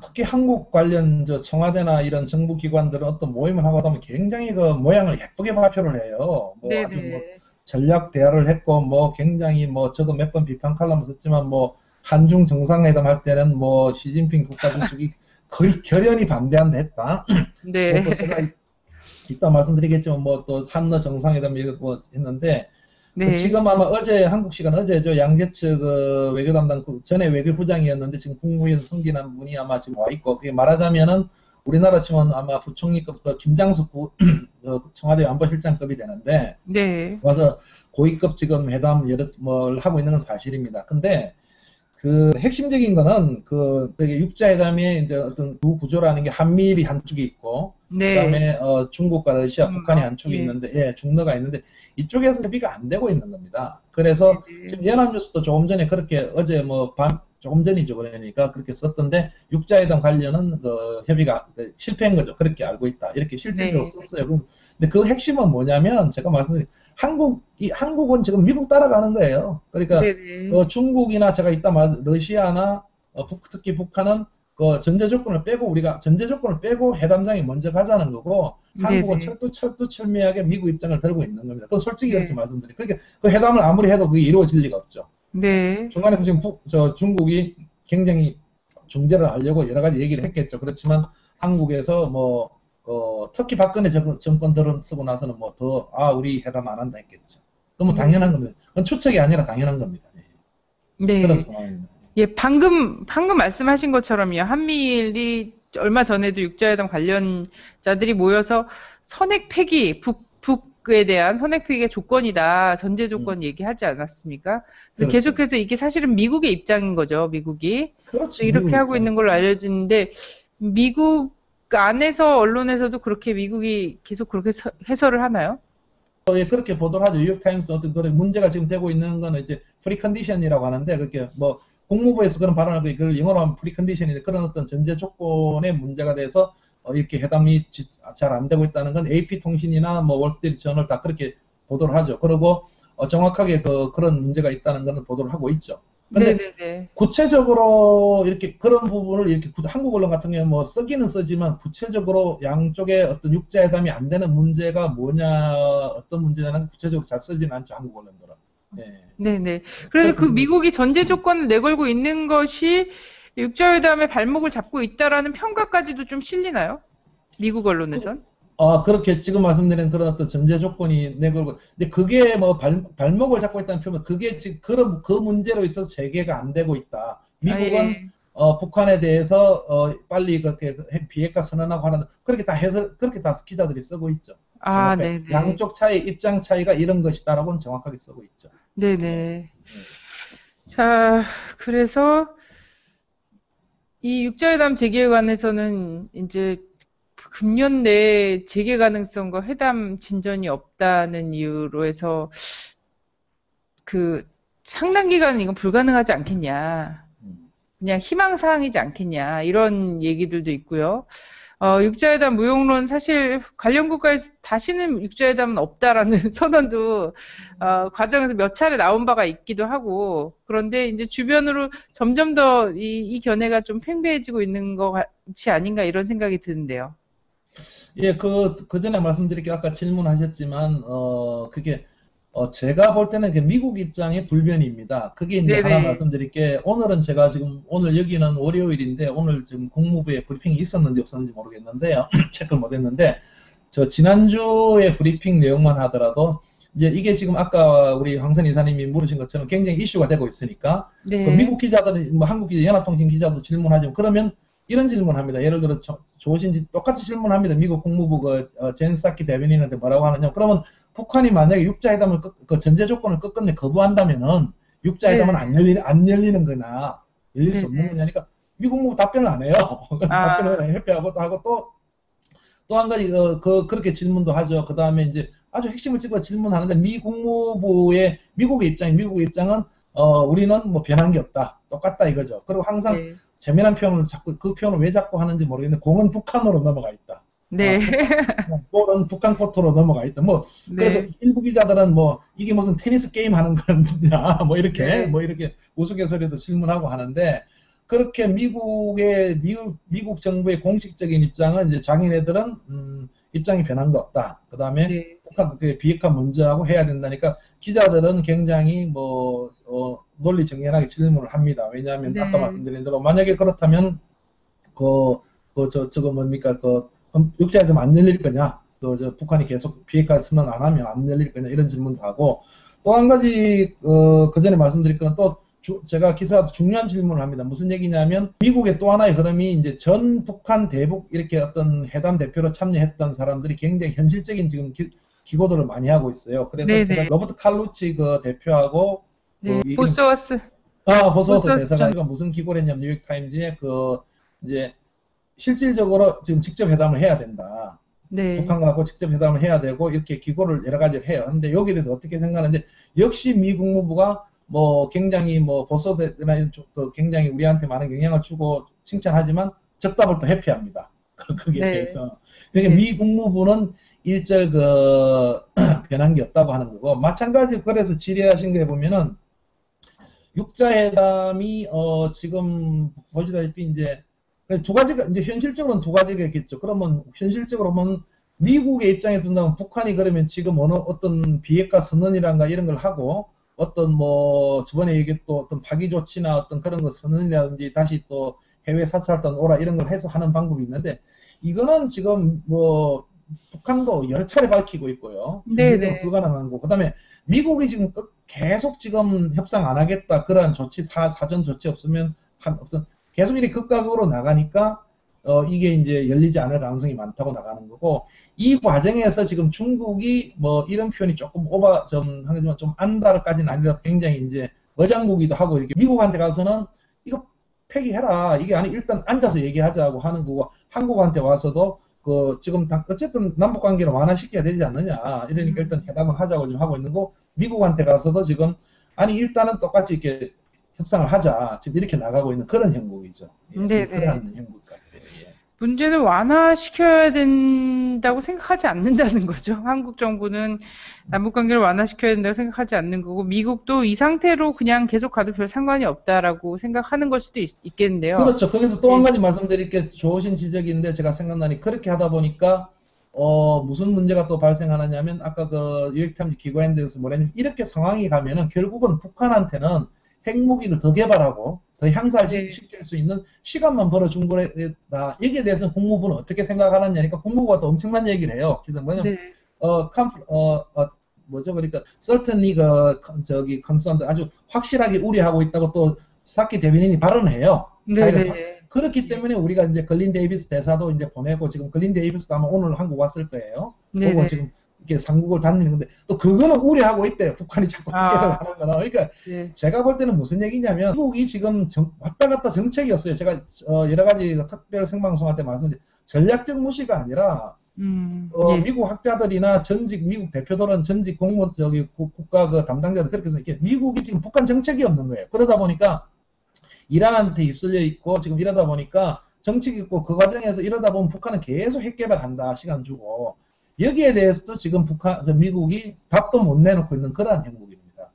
특히 한국 관련 청와대나 이런 정부 기관들은 어떤 모임을 하고 하면 굉장히 모양을 예쁘게 발표를 해요. 전략 대화를 했고 굉장히 저도 몇 번 비판 칼럼 썼지만 한중 정상회담 할 때는 시진핑 국가주석이 거의 결연히 반대한다 했다. 제가 이따 말씀드리겠지만 또 한러 정상회담 이렇게 했는데 지금 아마 한국 시간 어제죠. 양재츠 외교 담당 전에 외교부장이었는데 지금 국무위원 승진한 분이 아마 지금 와 있고 그게 말하자면은 우리나라 치면 아마 부총리급 김장수 청와대 안보실장급이 되는데 와서 고위급 지금 회담 뭘 하고 있는 건 사실입니다. 근데 핵심적인 거는 육자회담의 이제 어떤 두 구조라는 게 한미일이 한쪽에 있고 네. 그다음에 중국과 러시아, 북한이 한 축이 예. 있는데, 예, 중러가 있는데 이쪽에서 협의가 안 되고 있는 겁니다. 그래서 네네. 지금 연합뉴스도 조금 전에 그렇게 어제 뭐 조금 전이죠. 그러니까 그렇게 썼던데 육자회담 관련은 협의가 실패한 거죠. 그렇게 알고 있다. 이렇게 실질적으로 네. 썼어요. 근데 그 핵심은 뭐냐면 제가 말씀드린 한국은 지금 미국 따라가는 거예요. 그러니까 네네. 중국이나 제가 이따 말 러시아나 특히 북한은 그 전제 조건을 빼고 우리가 전제 조건을 빼고 회담장에 먼저 가자는 거고 한국은 네네. 철두철미하게 미국 입장을 들고 있는 겁니다. 그건 솔직히 그렇게 네. 말씀드려요. 그러니까 그 회담을 아무리 해도 그게 이루어질 리가 없죠. 네. 중간에서 지금 중국이 굉장히 중재를 하려고 여러 가지 얘기를 했겠죠. 그렇지만 한국에서 특히 박근혜 정권 들어서고 나서는 우리 회담 안 한다 했겠죠. 그러면 네. 당연한 겁니다. 그건 추측이 아니라 당연한 겁니다. 그런 네. 상황입니다. 예, 방금 말씀하신 것처럼요. 한미일이 얼마 전에도 육자회담 관련자들이 모여서 선핵 폐기, 북에 대한 선핵 폐기가 조건이다. 전제 음, 조건 얘기하지 않았습니까? 그래서 그렇죠. 계속해서 이게 사실은 미국의 입장인 거죠, 미국이. 그래서 그렇죠. 이렇게 미국 하고 입장에서. 있는 걸로 알려지는데, 미국 안에서 언론에서도 그렇게 미국이 계속 그렇게 해설을 하나요? 예, 그렇게 보도를 하죠. 뉴욕타임스도 어떤 그런 문제가 지금 되고 있는 거는 이제 프리컨디션이라고 하는데 그렇게 국무부에서 그런 발언을 하고 이걸 영어로 하면 프리컨디션인데 그런 어떤 전제 조건의 문제가 돼서 이렇게 회담이 잘 안 되고 있다는 건 AP통신이나 월스트리트 저널 다 그렇게 보도를 하죠. 그리고 정확하게 그런 문제가 있다는 거는 보도를 하고 있죠. 근데 네네네. 구체적으로 이렇게 그런 부분을 이렇게 한국 언론 같은 경우는 쓰기는 쓰지만 구체적으로 양쪽의 어떤 육자회담이 안 되는 문제가 뭐냐 어떤 문제냐는 구체적으로 잘 쓰지는 않죠. 한국 언론들은. 예. 네네. 그래서 그렇게 그 지금 미국이 전제 조건을 내걸고 있는 것이 육자회담의 발목을 잡고 있다라는 평가까지도 좀 실리나요? 미국 언론에선? 그렇게 지금 말씀드린 그런 어떤 전제 조건이 내걸고, 근데 그게 발목을 잡고 있다는 표현, 그게 지금 그 문제로 있어서 재개가 안 되고 있다. 아, 미국은, 예. 북한에 대해서, 빨리 그렇게 비핵화 선언하고 하는, 그렇게 다 기자들이 쓰고 있죠. 아, 정확하게. 네네. 양쪽 입장 차이가 이런 것이다라고는 정확하게 쓰고 있죠. 예. 네네. 예. 자, 그래서 이 육자회담 재개에 관해서는 이제 금년 내에 재개 가능성과 회담 진전이 없다는 이유로 해서 그 상당 기간은 이건 불가능하지 않겠냐. 음. 그냥 희망사항이지 않겠냐. 이런 얘기들도 있고요. 육자회담 무용론 사실 관련 국가에서 다시는 육자회담은 없다라는 선언도 과정에서 몇 차례 나온 바가 있기도 하고 그런데 이제 주변으로 점점 더 이 견해가 좀 팽배해지고 있는 것이 아닌가 이런 생각이 드는데요. 예, 그 전에 말씀드릴게 아까 질문하셨지만, 그게, 제가 볼 때는 미국 입장의 불변입니다. 그게 이제 하나 네네. 말씀드릴 게, 오늘은 제가 지금, 오늘 여기는 월요일인데, 오늘 지금 국무부에 브리핑이 있었는지 없었는지 모르겠는데요. 체크를 못 했는데, 지난주에 브리핑 내용만 하더라도, 이제 이게 지금 아까 우리 황선 이사님이 물으신 것처럼 굉장히 이슈가 되고 있으니까, 그 네. 미국 기자들은, 한국 기자, 연합통신 기자도 질문하지만, 그러면 이런 질문합니다. 예를 들어 좋으신지 똑같이 질문합니다. 미국 국무부 젠 사키 대변인한테 뭐라고 하느냐. 그러면 북한이 만약에 육자회담을 그 전제 조건을 끝끝내 거부한다면은 육자회담은 네. 안 열리는 거냐, 열릴 수 없는 네네. 거냐니까 미국 국무부 답변을 안 해요. 아, 답변을 회피하고 하고 또 한 가지 그렇게 질문도 하죠. 그 다음에 이제 아주 핵심을 찍어 질문하는데 미국의 입장은 우리는 변한 게 없다. 똑같다 이거죠. 그리고 항상 네. 재미난 표현을 그 표현을 왜 자꾸 하는지 모르겠는데 공은 북한으로 넘어가 있다. 네. 볼은 북한 코트로 넘어가 있다. 그래서 네. 일부 기자들은 이게 무슨 테니스 게임 하는 거냐, 네. 이렇게 우스갯소리도 질문하고 하는데, 그렇게 미국 정부의 공식적인 입장은 이제 자기네들은, 입장이 변한 거 없다. 그 다음에 네. 북한, 비핵화 문제하고 해야 된다니까 기자들은 굉장히 논리정연하게 질문을 합니다. 왜냐하면 아까 네. 말씀드린 대로 만약에 그렇다면 저거 뭡니까? 육자회담 안 열릴 거냐? 북한이 계속 비핵화 선언 안 하면 안 열릴 거냐? 이런 질문도 하고, 또 한 가지, 그 전에 말씀드릴 거는 제가 기사에서 중요한 질문을 합니다. 무슨 얘기냐면, 미국의 또 하나의 흐름이 이제 전 북한 대북 이렇게 어떤 회담 대표로 참여했던 사람들이 굉장히 현실적인 지금 기고들을 많이 하고 있어요. 그래서 제가 네네. 로버트 칼루치 대표하고, 네. 이름, 보스워스. 호소서 보스워스 전. 대사가 무슨 기고를 했냐면, 뉴욕타임즈에 이제, 실질적으로 지금 직접 회담을 해야 된다. 네. 북한하고 직접 회담을 해야 되고 이렇게 기고를 여러 가지를 해요. 근데 여기에 대해서 어떻게 생각하는데 역시 미 국무부가 뭐 굉장히 뭐 보수대나 이런 쪽도 굉장히 우리한테 많은 영향을 주고 칭찬하지만 적답을 또 회피합니다. 거기에 네. 대해서. 그러니까 네. 미 국무부는 일절 변한 게 없다고 하는 거고 마찬가지로 그래서 질의하신 거에 보면은 육자회담이 지금 보시다시피 이제 두 가지가 이제 현실적으로는 두 가지가 있겠죠. 그러면 현실적으로 보면 미국의 입장에서 본다면 북한이 그러면 지금 어떤 비핵화 선언이란가 이런 걸 하고 어떤 뭐 저번에 얘기했던 어떤 파기 조치나 어떤 그런 거 선언이라든지 다시 또 해외 사찰단 오라 이런 걸 해서 하는 방법이 있는데 이거는 지금 뭐 북한도 여러 차례 밝히고 있고요. 현실적으로 네네. 불가능한 거. 그다음에 미국이 지금 계속 지금 협상 안 하겠다. 그러한 조치 사전 조치 없으면 어떤 계속 이렇게 극각으로 나가니까 이게 이제 열리지 않을 가능성이 많다고 나가는 거고 이 과정에서 지금 중국이 뭐 이런 표현이 조금 하지만 좀 안달까지는 아니라도 굉장히 이제 어장구기도 하고 이렇게 미국한테 가서는 이거 폐기해라. 이게 아니 일단 앉아서 얘기하자고 하는 거고 한국한테 와서도 지금 어쨌든 남북 관계를 완화시켜야 되지 않느냐. 이러니까 일단 회담을 하자고 지금 하고 있는 거 미국한테 가서도 지금 아니 일단은 똑같이 이렇게 협상을 하자. 지금 이렇게 나가고 있는 그런 형국이죠. 예, 좀 네네. 그러한 형국 같아요. 예. 문제는 완화시켜야 된다고 생각하지 않는다는 거죠. 한국 정부는 남북 관계를 완화시켜야 된다고 생각하지 않는 거고, 미국도 이 상태로 그냥 계속 가도 별 상관이 없다라고 생각하는 걸 수도 있겠는데요. 그렇죠. 거기서 또 한 네. 가지 말씀드릴 게 좋으신 지적인데 제가 생각나니 그렇게 하다 보니까 무슨 문제가 또 발생하느냐면 아까 그 뉴욕타임즈 기고했는데서 뭐냐면 이렇게 상황이 가면은 결국은 북한한테는 핵무기를 더 개발하고 더 네. 향상시킬 수 있는 시간만 벌어준 거다. 여기에 대해서 국무부는 어떻게 생각하느냐니까 국무부가 또 엄청난 얘기를 해요. 그래서 뭐냐면 네. 뭐죠? 그러니까 certainly 저기 concerned 아주 확실하게 우려하고 있다고 또 사키 대변인이 발언해요. 자기가 네네. 그렇기 네. 때문에 우리가 이제 걸린 데이비스 대사도 이제 보내고 지금 걸린 데이비스도 아마 오늘 한국 왔을 거예요. 오고 네네. 지금 이렇게 상국을 다니는 건데 또 그거는 우려하고 있대요. 북한이 자꾸 핵개를 아, 하는 거는. 그러니까 네. 제가 볼 때는 무슨 얘기냐면 미국이 지금 왔다 갔다 정책이었어요. 제가 여러 가지 특별 생방송할 때 말씀드린 전략적 무시가 아니라 예. 미국 학자들이나 전직 미국 대표들은 전직 공무원 국가 그 담당자들 그렇게 해서 이렇게 미국이 지금 북한 정책이 없는 거예요. 그러다 보니까 이란한테 휩쓸려 있고 지금 이러다 보니까 정책이 있고 그 과정에서 이러다 보면 북한은 계속 핵 개발한다 시간 주고 여기에 대해서도 지금 미국이 답도 못 내놓고 있는 그러한 형국입니다.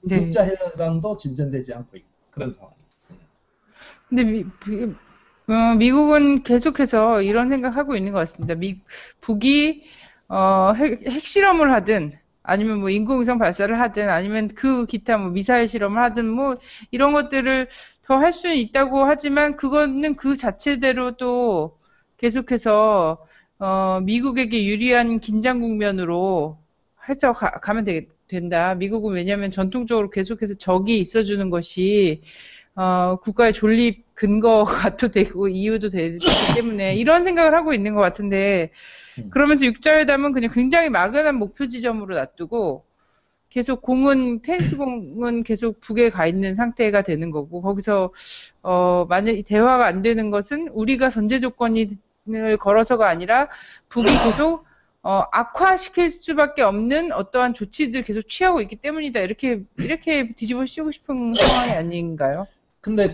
네. 육자 회담도 진전되지 않고 있고 그런 상황입니다. 근데 미국은 계속해서 이런 생각하고 있는 것 같습니다. 북이 핵실험을 하든 아니면 뭐 인공위성 발사를 하든 아니면 그 기타 뭐 미사일 실험을 하든 뭐 이런 것들을 더 할 수는 있다고 하지만 그거는 그 자체대로 또 계속해서 미국에게 유리한 긴장 국면으로 해서 가면 된다. 미국은 왜냐하면 전통적으로 계속해서 적이 있어주는 것이 국가의 존립 근거가 또 되고 이유도 되기 때문에 이런 생각을 하고 있는 것 같은데 그러면서 육자회담은 그냥 굉장히 막연한 목표 지점으로 놔두고 계속 테니스 공은 계속 북에 가 있는 상태가 되는 거고 거기서 만약 대화가 안 되는 것은 우리가 전제 조건을 걸어서가 아니라 북이 계속 악화시킬 수밖에 없는 어떠한 조치들 계속 취하고 있기 때문이다. 이렇게 뒤집어 씌우고 싶은 상황이 아닌가요? 근데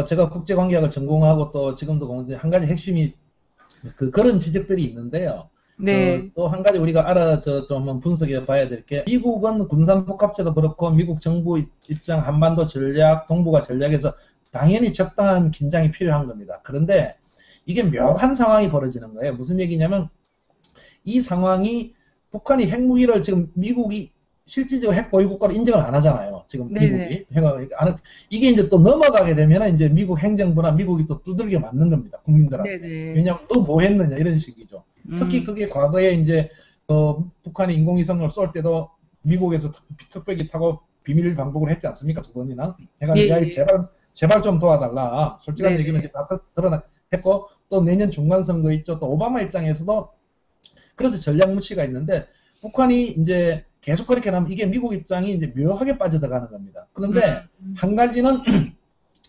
제가 국제관계학을 전공하고 또 지금도 한 가지 핵심이 그런 지적들이 있는데요. 네. 또 한 가지 우리가 좀 한번 분석해 봐야 될 게, 미국은 군산복합체도 그렇고, 미국 정부 입장, 한반도 전략, 동북아 전략에서 당연히 적당한 긴장이 필요한 겁니다. 그런데 이게 묘한 상황이 벌어지는 거예요. 무슨 얘기냐면, 이 상황이 북한이 핵무기를 지금 미국이 실질적으로 핵 보유 국가로 인정을 안 하잖아요. 지금 네네. 미국이 이게 이제 또 넘어가게 되면 이제 미국 행정부나 미국이 또 두들겨 맞는 겁니다. 국민들한테. 네네. 왜냐하면 너 뭐 했느냐 이런 식이죠. 특히 음. 그게 과거에 이제 북한이 인공위성을 쏠 때도 미국에서 특별기 타고 비밀 방북을 했지 않습니까? 두 번이나. 해가지고 야 예. 제발 좀 도와달라. 솔직한 얘기는 네네. 이제 다 드러냈고 또 내년 중간선거 있죠. 또 오바마 입장에서도 그래서 전략 무치가 있는데 북한이 이제 계속 그렇게 하면 이게 미국 입장이 이제 묘하게 빠져들어가는 겁니다. 그런데 한 가지는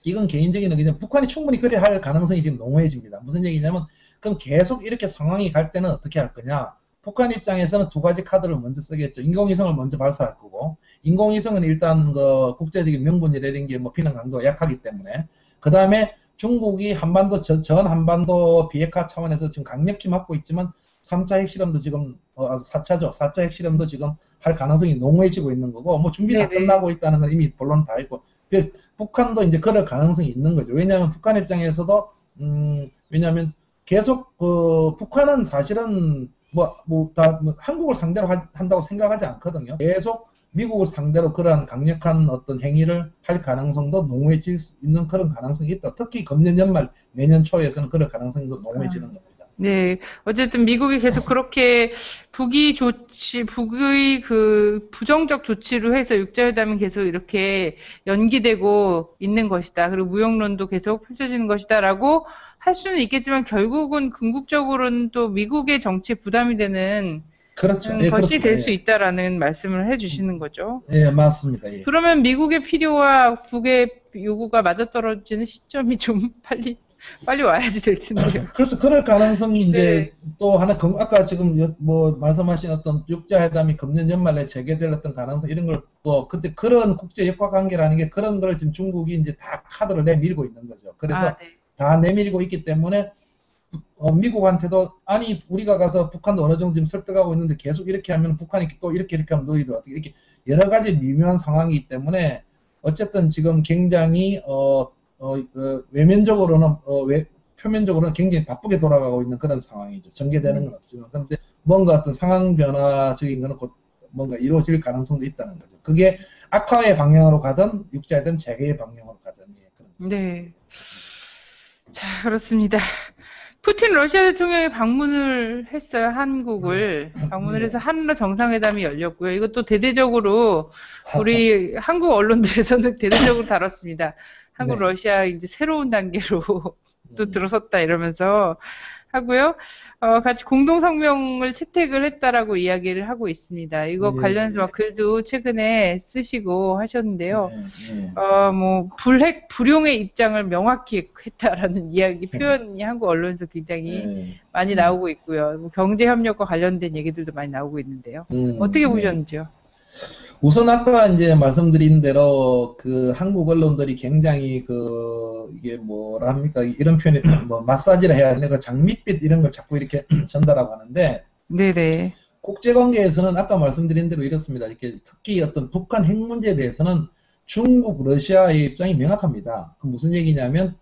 이건 개인적인 의견이지만 북한이 충분히 그래 할 가능성이 지금 농후해집니다. 무슨 얘기냐면 그럼 계속 이렇게 상황이 갈 때는 어떻게 할 거냐? 북한 입장에서는 두 가지 카드를 먼저 쓰겠죠. 인공위성을 먼저 발사할 거고, 인공위성은 일단 그 국제적인 명분이라는 게 뭐 비난 강도가 약하기 때문에, 그 다음에 중국이 한반도 전 한반도 비핵화 차원에서 지금 강력히 막고 있지만 3차 핵실험도 지금 4차죠. 4차 핵실험도 지금 할 가능성이 농후해지고 있는 거고, 뭐 준비 다 네네. 끝나고 있다는 건 이미 본론 다 있고, 북한도 이제 그럴 가능성이 있는 거죠. 왜냐하면 북한 입장에서도 왜냐하면 계속 북한은 사실은 한국을 상대로 한다고 생각하지 않거든요. 계속 미국을 상대로 그러한 강력한 어떤 행위를 할 가능성도 농후해질 수 있는 그런 가능성이 있다. 특히 금년 연말, 내년 초에서는 그럴 가능성도 농후해지는 겁니다. 네. 어쨌든 미국이 계속 그렇게 북의 그 부정적 조치로 해서 육자회담이 계속 이렇게 연기되고 있는 것이다. 그리고 무역론도 계속 펼쳐지는 것이다라고 할 수는 있겠지만 결국은 궁극적으로는 또 미국의 정치에 부담이 되는 그렇죠. 예, 것이 될 그렇습니다. 수 있다라는 말씀을 해주시는 거죠. 예, 맞습니다. 예. 그러면 미국의 필요와 북의 요구가 맞아떨어지는 시점이 좀 빨리 와야지 될 텐데요. 그래서 그럴 가능성이 이제 네. 또 하나, 아까 지금 뭐 말씀하신 어떤 육자회담이 금년 연말에 재개될 어떤 가능성 이런 걸 또 그때 그런 국제 역학 관계라는 게 그런 걸 지금 중국이 이제 다 카드를 내밀고 있는 거죠. 그래서 네. 다 내밀고 있기 때문에 미국한테도 아니 우리가 가서 북한도 어느 정도 지금 설득하고 있는데 계속 이렇게 하면 북한이 또 이렇게 하면 너희들 어떻게 이렇게 여러 가지 미묘한 상황이기 때문에 어쨌든 지금 굉장히 외면적으로는 표면적으로는 굉장히 바쁘게 돌아가고 있는 그런 상황이죠. 전개되는 건 없지만 그런데 뭔가 어떤 상황 변화적인 거는 곧 뭔가 이루어질 가능성도 있다는 거죠. 그게 악화의 방향으로 가든 육자든 재개의 방향으로 가든 그런. 네. 자, 그렇습니다. 푸틴 러시아 대통령이 방문을 했어요. 한국을 방문을 해서 한러 정상회담이 열렸고요. 이것도 대대적으로 우리 한국 언론들에서는 대대적으로 다뤘습니다. 한국 러시아 이제 새로운 단계로 또 들어섰다 이러면서 하고요. 같이 공동 성명을 채택을 했다라고 이야기를 하고 있습니다. 이거 관련해서 글도 최근에 쓰시고 하셨는데요. 뭐 불핵 불용의 입장을 명확히 했다라는 이야기 표현이 한국 언론에서 굉장히 많이 나오고 있고요. 뭐 경제 협력과 관련된 얘기들도 많이 나오고 있는데요. 어떻게 보셨는지요? 우선 아까 이제 말씀드린 대로 그 한국 언론들이 굉장히 이게 뭐라 합니까? 이런 표현이 뭐 마사지를 해야 되나? 그 장밋빛 이런 걸 자꾸 이렇게 전달하고 하는데 네네. 국제관계에서는 아까 말씀드린 대로 이렇습니다. 이렇게 특히 어떤 북한 핵 문제에 대해서는 중국, 러시아의 입장이 명확합니다. 그 무슨 얘기냐면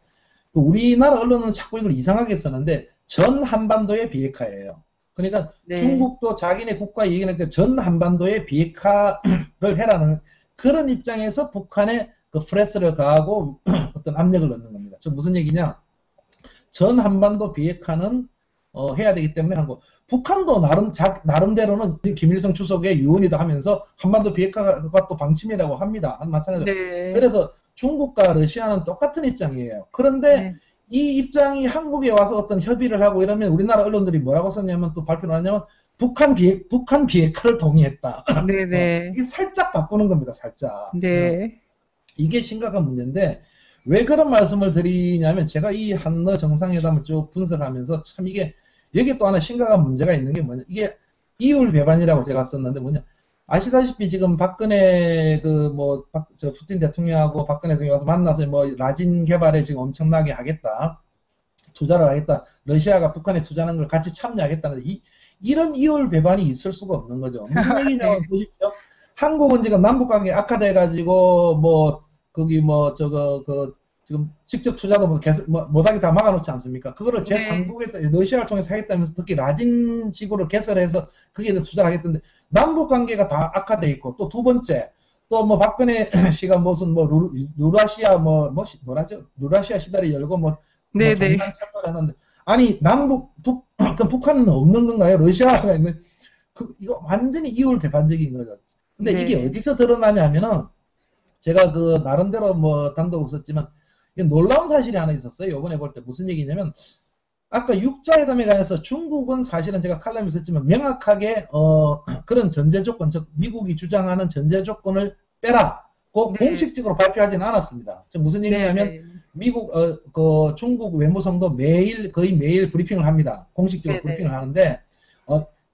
우리나라 언론은 자꾸 이걸 이상하게 쓰는데 전 한반도의 비핵화예요. 그러니까 중국도 자기네 국가 얘기는 전 한반도의 비핵화를 해라는 그런 입장에서 북한에 그 프레스를 가하고 어떤 압력을 넣는 겁니다. 저 무슨 얘기냐? 전 한반도 비핵화는 해야 되기 때문에 한 거. 북한도 나름대로는 김일성 주석의 유언이다 하면서 한반도 비핵화가 또 방침이라고 합니다. 마찬가지로. 그래서 중국과 러시아는 똑같은 입장이에요. 그런데 이 입장이 한국에 와서 어떤 협의를 하고 이러면 우리나라 언론들이 뭐라고 썼냐면 또 발표를 하냐면 북한 비핵화를 동의했다. 네네. 이게 살짝 바꾸는 겁니다. 살짝. 네. 이게 심각한 문제인데 왜 그런 말씀을 드리냐면 제가 이 한러 정상회담을 쭉 분석하면서 참 여기 또 하나 심각한 문제가 있는 게 뭐냐. 이게 이율 배반이라고 제가 썼는데 뭐냐. 아시다시피 지금 박근혜 푸틴 대통령하고 박근혜 대통령이 와서 만나서 뭐 라진 개발에 지금 엄청나게 하겠다. 투자를 하겠다. 러시아가 북한에 투자하는 걸 같이 참여하겠다는 이런 이율 배반이 있을 수가 없는 거죠. 무슨 얘기냐면 보십시오. 한국은 지금 남북관계 악화돼 가지고 지금 직접 투자도 못하게 다 막아놓지 않습니까? 그거를 제3국에 러시아를 통해서 하겠다면서 특히 라진 지구를 개설해서 거기에 투자를 하겠다는데 남북 관계가 다 악화돼 있고 또 두 번째 또 뭐 박근혜 씨가 무슨 루라시아 루라시아 시달이 열고 정상 착도를 하는데 아니 북한은 없는 건가요? 러시아가 있는 이거 완전히 이율 배반적인 거죠. 근데 이게 어디서 드러나냐면은 제가 나름대로 단독 썼지만 놀라운 사실이 하나 있었어요. 이번에 볼 때 무슨 얘기냐면 아까 육자회담에 관해서 중국은 사실은 제가 칼럼에 썼지만 명확하게 그런 전제 조건, 즉 미국이 주장하는 전제 조건을 빼라. 네. 공식적으로 발표하지는 않았습니다. 무슨 얘기냐면 네네. 미국, 중국 외무성도 거의 매일 브리핑을 합니다. 공식적으로 네네. 브리핑을 하는데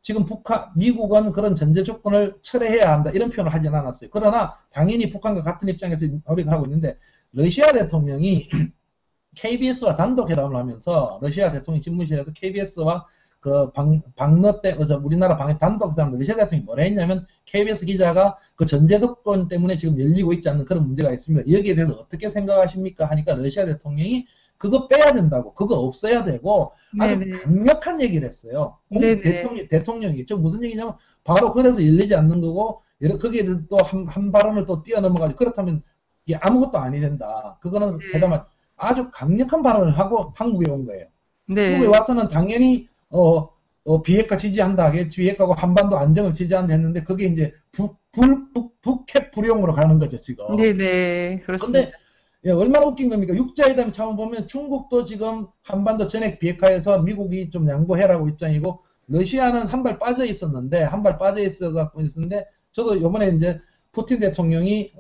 지금 미국은 그런 전제 조건을 철회해야 한다 이런 표현을 하지는 않았어요. 그러나 당연히 북한과 같은 입장에서 노력을 하고 있는데 러시아 대통령이 KBS와 단독 회담을 하면서 러시아 대통령 집무실에서 KBS와 방러 때 우리나라 방에 단독 회담을 러시아 대통령이 뭐라 했냐면 KBS 기자가 그 전제조건 때문에 지금 열리고 있지 않는 그런 문제가 있습니다. 여기에 대해서 어떻게 생각하십니까? 하니까 러시아 대통령이 그거 빼야 된다고, 그거 없애야 되고 아주 네네. 강력한 얘기를 했어요. 네네. 대통령이. 저 무슨 얘기냐면 바로 그래서 열리지 않는 거고 거기에 대해서 또 한 발언을 또 뛰어넘어가지고 그렇다면 이게 아무것도 아니 된다. 그거는 회담할 아주 강력한 발언을 하고 한국에 온 거예요. 한국에 네. 와서는 당연히 비핵화 지지한다 하겠지. 비핵화고 한반도 안정을 지지한다 했는데 그게 이제 북핵 불용으로 가는 거죠 지금. 네네. 그렇습니다. 근데 얼마나 웃긴 겁니까? 육자회담 차원 보면 중국도 지금 한반도 전액 비핵화해서 미국이 좀 양보해라고 입장이고 러시아는 한 발 빠져 있었는데 저도 이번에 이제 푸틴 대통령이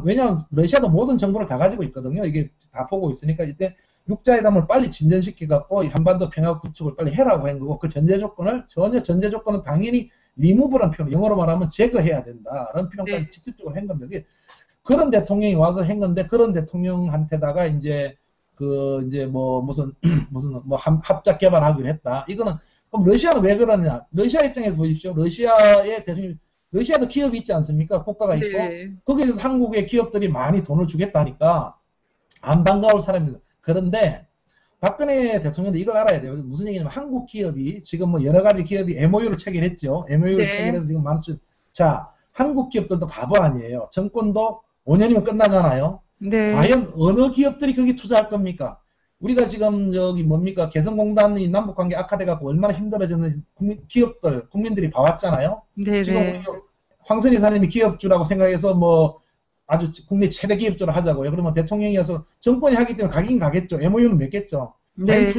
왜냐하면 러시아도 모든 정보를 다 가지고 있거든요. 이게 다 보고 있으니까 이때 육자회담을 빨리 진전시켜갖고 한반도 평화 구축을 빨리 해라고 한 거고 그 전제 조건은 당연히 리무브라는 표현, 영어로 말하면 제거해야 된다라는 네. 표현까지 직접적으로 한 겁니다. 그런 대통령이 와서 한 건데 그런 대통령한테다가 이제 무슨 합작 개발하기로 했다. 이거는 그럼 러시아는 왜 그러냐? 러시아 입장에서 보십시오. 러시아도 기업이 있지 않습니까? 국가가 있고 네. 거기에 대해서 한국의 기업들이 많이 돈을 주겠다니까 안 반가울 사람입니다. 그런데 박근혜 대통령도 이걸 알아야 돼요. 무슨 얘기냐면 한국 기업이 지금 뭐 여러 가지 기업이 MOU를 체결했죠. MOU를 네. 체결해서 지금 자, 한국 기업들도 바보 아니에요. 정권도 5년이면 끝나잖아요. 네. 과연 어느 기업들이 거기 투자할 겁니까? 우리가 지금 개성공단이 남북관계 악화돼갖고 얼마나 힘들어졌는지 국민들이 봐왔잖아요. 네네. 지금 우리 황선희 사님이 기업주라고 생각해서 뭐 아주 국내 최대 기업주로 하자고요. 그러면 대통령이어서 정권이 하기 때문에 가긴 가겠죠. MOU는 맺겠죠. 네.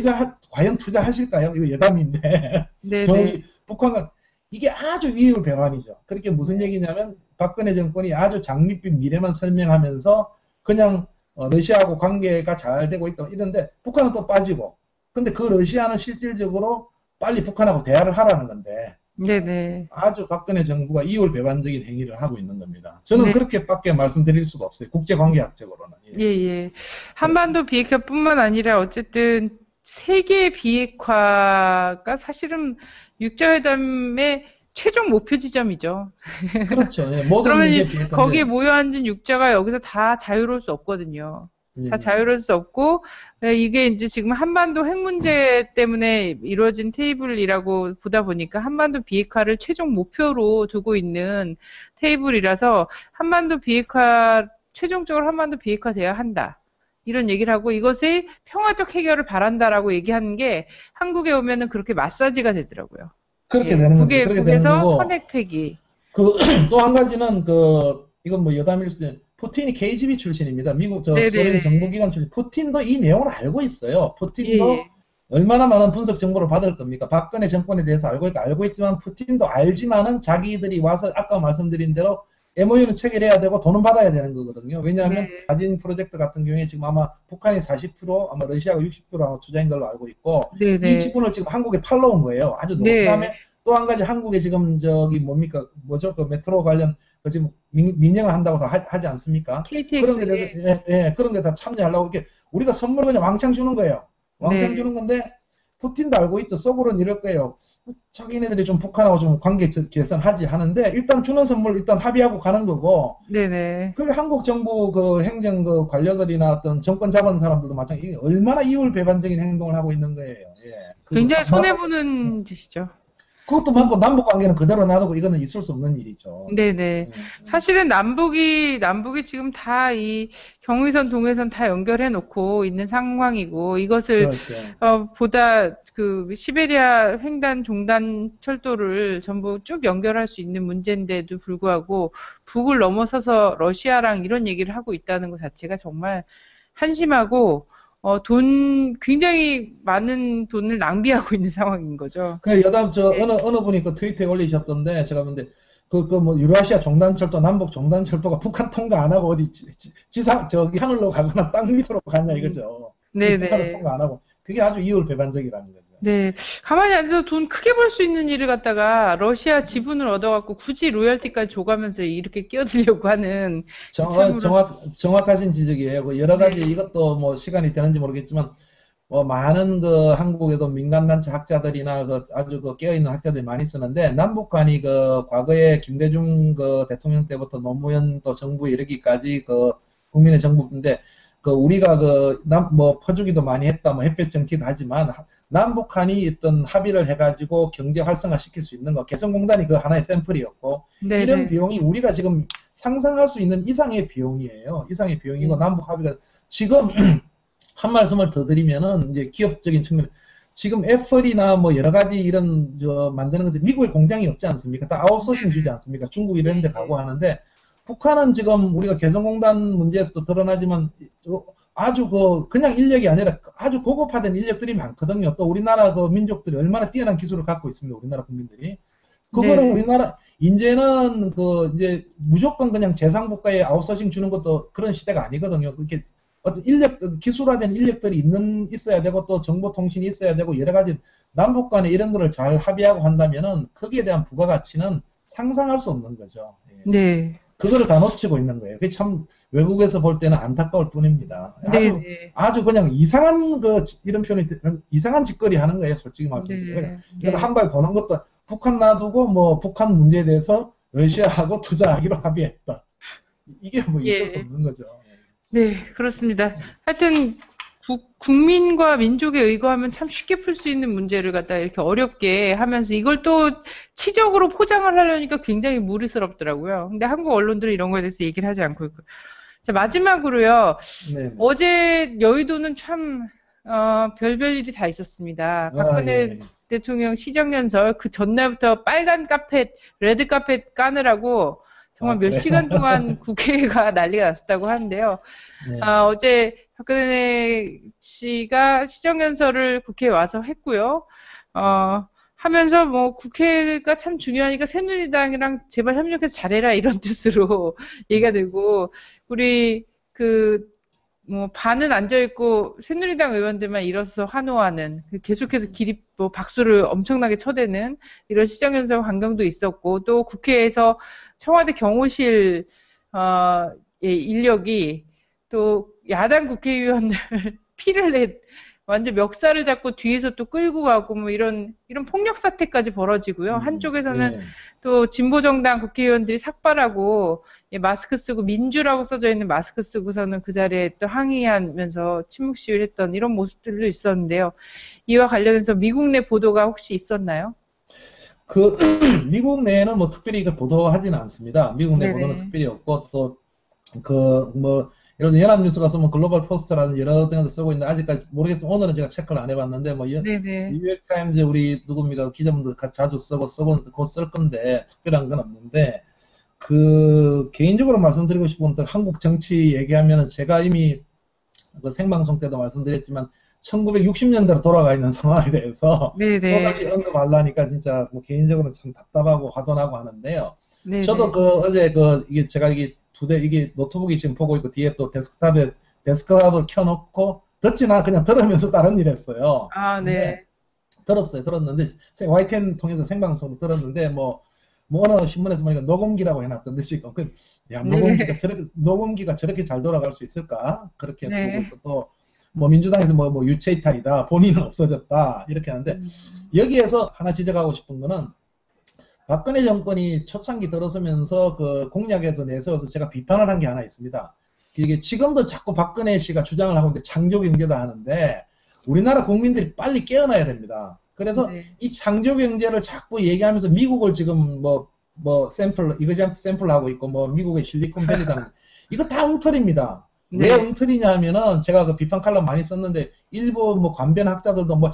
과연 투자하실까요? 이거 여담인데. 네네. 북한과 이게 아주 위율 배반이죠. 그렇게 무슨 얘기냐면 박근혜 정권이 아주 장밋빛 미래만 설명하면서 그냥 러시아하고 관계가 잘 되고 있다 이런데 북한은 또 빠지고 근데 그 러시아는 실질적으로 빨리 북한하고 대화를 하라는 건데 네네. 아주 박근혜 정부가 이율 배반적인 행위를 하고 있는 겁니다. 저는 네. 그렇게밖에 말씀드릴 수가 없어요. 국제관계학적으로는. 예, 예. 한반도 비핵화뿐만 아니라 어쨌든 세계 비핵화가 사실은 육자회담의 최종 목표 지점이죠. 그렇죠. 예, 모든 그러면 게 비핵화인데. 거기에 모여 앉은 육자가 여기서 다 자유로울 수 없거든요. 다 자유로울 수 없고 이게 이제 지금 한반도 핵 문제 때문에 이루어진 테이블이라고 보다 보니까 한반도 비핵화를 최종 목표로 두고 있는 테이블이라서 최종적으로 한반도 비핵화돼야 한다. 이런 얘기를 하고 이것의 평화적 해결을 바란다라고 얘기하는 게 한국에 오면은 그렇게 마사지가 되더라고요. 그렇게 되는 겁니다. 그렇게 되는 북에서 거고. 선핵 폐기. 또 한 가지는 이건 뭐 여담일 수도 있는데 푸틴이 KGB 출신입니다. 미국 소련 정보기관 출신. 푸틴도 이 내용을 알고 있어요. 푸틴도 예. 얼마나 많은 분석 정보를 받을 겁니까? 박근혜 정권에 대해서 알고 있지만 푸틴도 알지만은 자기들이 와서 아까 말씀드린 대로 MOU는 체결해야 되고 돈은 받아야 되는 거거든요. 왜냐하면 가진 프로젝트 같은 경우에 지금 아마 북한이 40% 아마 러시아가 60% 아마 투자인 걸로 알고 있고 이 지분을 지금 한국에 팔러온 거예요. 아주 높은. 그다음에 또 한 가지 한국에 지금 그 메트로 관련 지금 민영화 한다고 다 하지 않습니까? KTX. 그런 게 다 참여하려고 이렇게 우리가 선물을 그냥 왕창 주는 거예요. 왕창 주는 건데 푸틴도 알고 있죠. 속으로는 이럴 거예요. 자기네들이 좀 북한하고 좀 관계 개선하지 하는데 일단 주는 선물 일단 합의하고 가는 거고. 네네. 그 한국 정부 행정 관료들이나 어떤 정권 잡은 사람들도 마찬가지. 얼마나 이율 배반적인 행동을 하고 있는 거예요. 예. 굉장히 손해 보는 짓이죠. 그것도 많고 남북 관계는 그대로 놔두고 이거는 있을 수 없는 일이죠. 네네. 사실은 남북이 지금 다 이 경의선, 동해선 다 연결해 놓고 있는 상황이고 이것을 보다 시베리아 횡단 종단 철도를 전부 쭉 연결할 수 있는 문제인데도 불구하고 북을 넘어서서 러시아랑 이런 얘기를 하고 있다는 것 자체가 정말 한심하고 굉장히 많은 돈을 낭비하고 있는 상황인 거죠. 어느 분이 그 트위터에 올리셨던데, 제가 근데, 뭐 유라시아 종단철도, 남북 종단철도가 북한 통과 안 하고 어디 지상 저기 하늘로 가거나 땅 밑으로 가냐 이거죠. 북한을 네네. 통과 안 하고 그게 아주 이율배반적이라는 거죠. 네. 가만히 앉아서 돈 크게 벌 수 있는 일을 갖다가 러시아 지분을 얻어갖고 굳이 로열티까지 줘가면서 이렇게 끼어들려고 하는 참으로. 정확하신 지적이에요. 그 여러 가지 네. 이것도 뭐 시간이 되는지 모르겠지만 많은 그 한국에도 민간단체 학자들이나 그 아주 그 깨어있는 학자들이 많이 쓰는데 남북 간이 그 과거에 김대중 그 대통령 때부터 노무현 또 정부 이르기까지 그 국민의 정부인데 그 우리가 그 뭐 퍼주기도 많이 했다 뭐 햇볕 정치도 하지만 남북 한이 어떤 합의를 해가지고 경제 활성화 시킬 수 있는 거 개성공단이 그 하나의 샘플이었고 이런 네네. 비용이 우리가 지금 상상할 수 있는 이상의 비용이에요. 이상의 비용이고 네. 남북 합의가 지금 한 말씀을 더 드리면은 이제 기업적인 측면 지금 애플이나 뭐 여러 가지 이런 만드는 것들 미국에 공장이 없지 않습니까? 다 아웃소싱 주지 않습니까? 중국 이런 데 가고 네. 하는데 북한은 지금 우리가 개성공단 문제에서도 드러나지만 아주 그냥 인력이 아니라 아주 고급화된 인력들이 많거든요. 또 우리나라 그 민족들이 얼마나 뛰어난 기술을 갖고 있습니다. 우리나라 국민들이. 그거는 네. 우리나라 이제는 이제 무조건 그냥 제3국가에 아웃소싱 주는 것도 그런 시대가 아니거든요. 그렇게 어떤 기술화된 인력들이 있어야 되고 또 정보통신이 있어야 되고 여러 가지 남북 간에 이런 거를 잘 합의하고 한다면은 거기에 대한 부가가치는 상상할 수 없는 거죠. 예. 네. 그거를 다 놓치고 있는 거예요. 그게 참 외국에서 볼 때는 안타까울 뿐입니다. 네네. 아주 그냥 이상한 이런 표현이 이상한 짓거리 하는 거예요. 솔직히 말씀드리면. 네. 그러니까 네. 한 발 도는 것도 북한 놔두고 뭐 북한 문제에 대해서 러시아하고 투자하기로 합의했다. 이게 뭐 있을 수 예. 없는 거죠. 네, 그렇습니다. 하여튼 국민과 민족의 의거하면 참 쉽게 풀 수 있는 문제를 갖다 이렇게 어렵게 하면서 이걸 또 치적으로 포장을 하려니까 굉장히 무리스럽더라고요. 근데 한국 언론들은 이런 거에 대해서 얘기를 하지 않고 있고. 자, 마지막으로요. 네. 어제 여의도는 참 별별 일이 다 있었습니다. 아, 박근혜 예. 대통령 시정연설 그 전날부터 빨간 카펫, 레드 카펫 까느라고 정말 아, 몇 그래요? 시간 동안 국회가 난리가 났었다고 하는데요. 네. 어제 박근혜 씨가 시정연설을 국회에 와서 했고요. 하면서 뭐 국회가 참 중요하니까 새누리당이랑 제발 협력해서 잘해라 이런 뜻으로 얘기가 되고 우리 뭐 반은 앉아 있고 새누리당 의원들만 일어서서 환호하는 계속해서 뭐 박수를 엄청나게 쳐대는 이런 시정연설 광경도 있었고 또 국회에서 청와대 경호실 인력이 또 야당 국회의원들 피를 완전 멱살을 잡고 뒤에서 또 끌고 가고 뭐 이런 폭력 사태까지 벌어지고요. 한쪽에서는 예. 또 진보정당 국회의원들이 삭발하고 마스크 쓰고 민주라고 써져 있는 마스크 쓰고서는 그 자리에 또 항의하면서 침묵 시위를 했던 이런 모습들도 있었는데요. 이와 관련해서 미국 내 보도가 혹시 있었나요? 미국 내에는 뭐 특별히 이걸 보도하지는 않습니다. 미국 내 보도는 네네. 특별히 없고 또 뭐 예를 들어 연합뉴스가 쓰면 글로벌 포스트라는 여러 데서 쓰고 있는데 아직까지 모르겠어요. 오늘은 제가 체크를 안 해봤는데 뭐 네네. 뉴욕타임즈 우리 누굽니까 기자분들 자주 쓰고 곧 쓸 건데 특별한 건 없는데 개인적으로 말씀드리고 싶은 건 한국 정치 얘기하면은 제가 이미 그 생방송 때도 말씀드렸지만 1960년대로 돌아가 있는 상황에 대해서 또다시 네네. 언급하려니까 진짜 뭐 개인적으로 좀 답답하고 화도나고 하는데요. 저도 네네. 어제 이게 제가 이게 노트북이 지금 보고 있고 뒤에 또 데스크탑을 켜놓고 듣지나 그냥 들으면서 다른 일 했어요. 아, 근데 네. 들었는데 YTN 통해서 생방송도 들었는데 뭐 어느 신문에서 보니까 녹음기라고 해놨던데 지금 야 네. 녹음기가 저렇게 잘 돌아갈 수 있을까 그렇게 보고 네. 있고 또 뭐 민주당에서 뭐 유체이탈이다 본인은 없어졌다 이렇게 하는데 음, 여기에서 하나 지적하고 싶은 거는 박근혜 정권이 초창기 들어서면서 그 공약에서 내세워서 제가 비판을 한 게 하나 있습니다. 이게 지금도 자꾸 박근혜 씨가 주장을 하고 있는데 창조경제다 하는데 우리나라 국민들이 빨리 깨어나야 됩니다. 그래서 네. 이 창조경제를 자꾸 얘기하면서 미국을 지금 이거 샘플하고 있고 뭐 미국의 실리콘밸리다 이거 다 엉터리입니다. 왜 네. 엉터리냐 하면은 제가 그 비판 칼럼 많이 썼는데 일부 뭐 관변 학자들도 뭐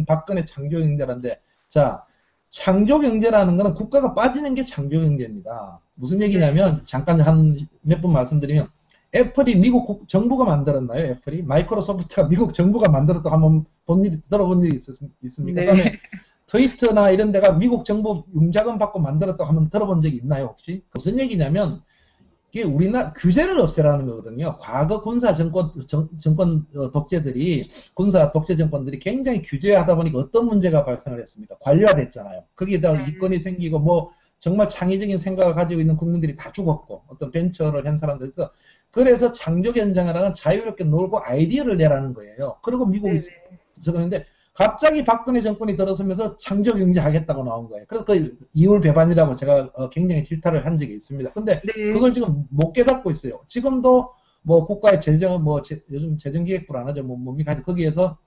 박근혜 창조경제라는데 자 창조경제라는 거는 국가가 빠지는 게 창조경제입니다. 무슨 네. 얘기냐면 잠깐 한 몇 분 말씀드리면 애플이 미국 정부가 만들었나요? 애플이 마이크로소프트가 미국 정부가 만들었다고 한번 들어본 일이 있습니까? 네. 그다음에 트위터나 이런 데가 미국 정부 융자금 받고 만들었다고 한번 들어본 적이 있나요, 혹시? 무슨 얘기냐면, 이게 우리나라 규제를 없애라는 거거든요. 과거 군사 정권 독재들이, 군사 독재 정권들이 굉장히 규제하다 보니까 어떤 문제가 발생을 했습니까? 관료화됐잖아요. 거기에다가 이권이 생기고, 뭐, 정말 창의적인 생각을 가지고 있는 국민들이 다 죽었고, 어떤 벤처를 한 사람들에서, 그래서 창조경쟁이라는 자유롭게 놀고 아이디어를 내라는 거예요. 그리고 미국이 들었는데, 갑자기 박근혜 정권이 들어서면서 창조경제하겠다고 나온 거예요. 그래서 그 이율배반이라고 제가 굉장히 질타를 한 적이 있습니다. 근데 그걸 지금 못 깨닫고 있어요. 지금도 뭐 국가의 재정, 뭐 요즘 재정기획부를 안 하죠. 뭡니까? 거기에서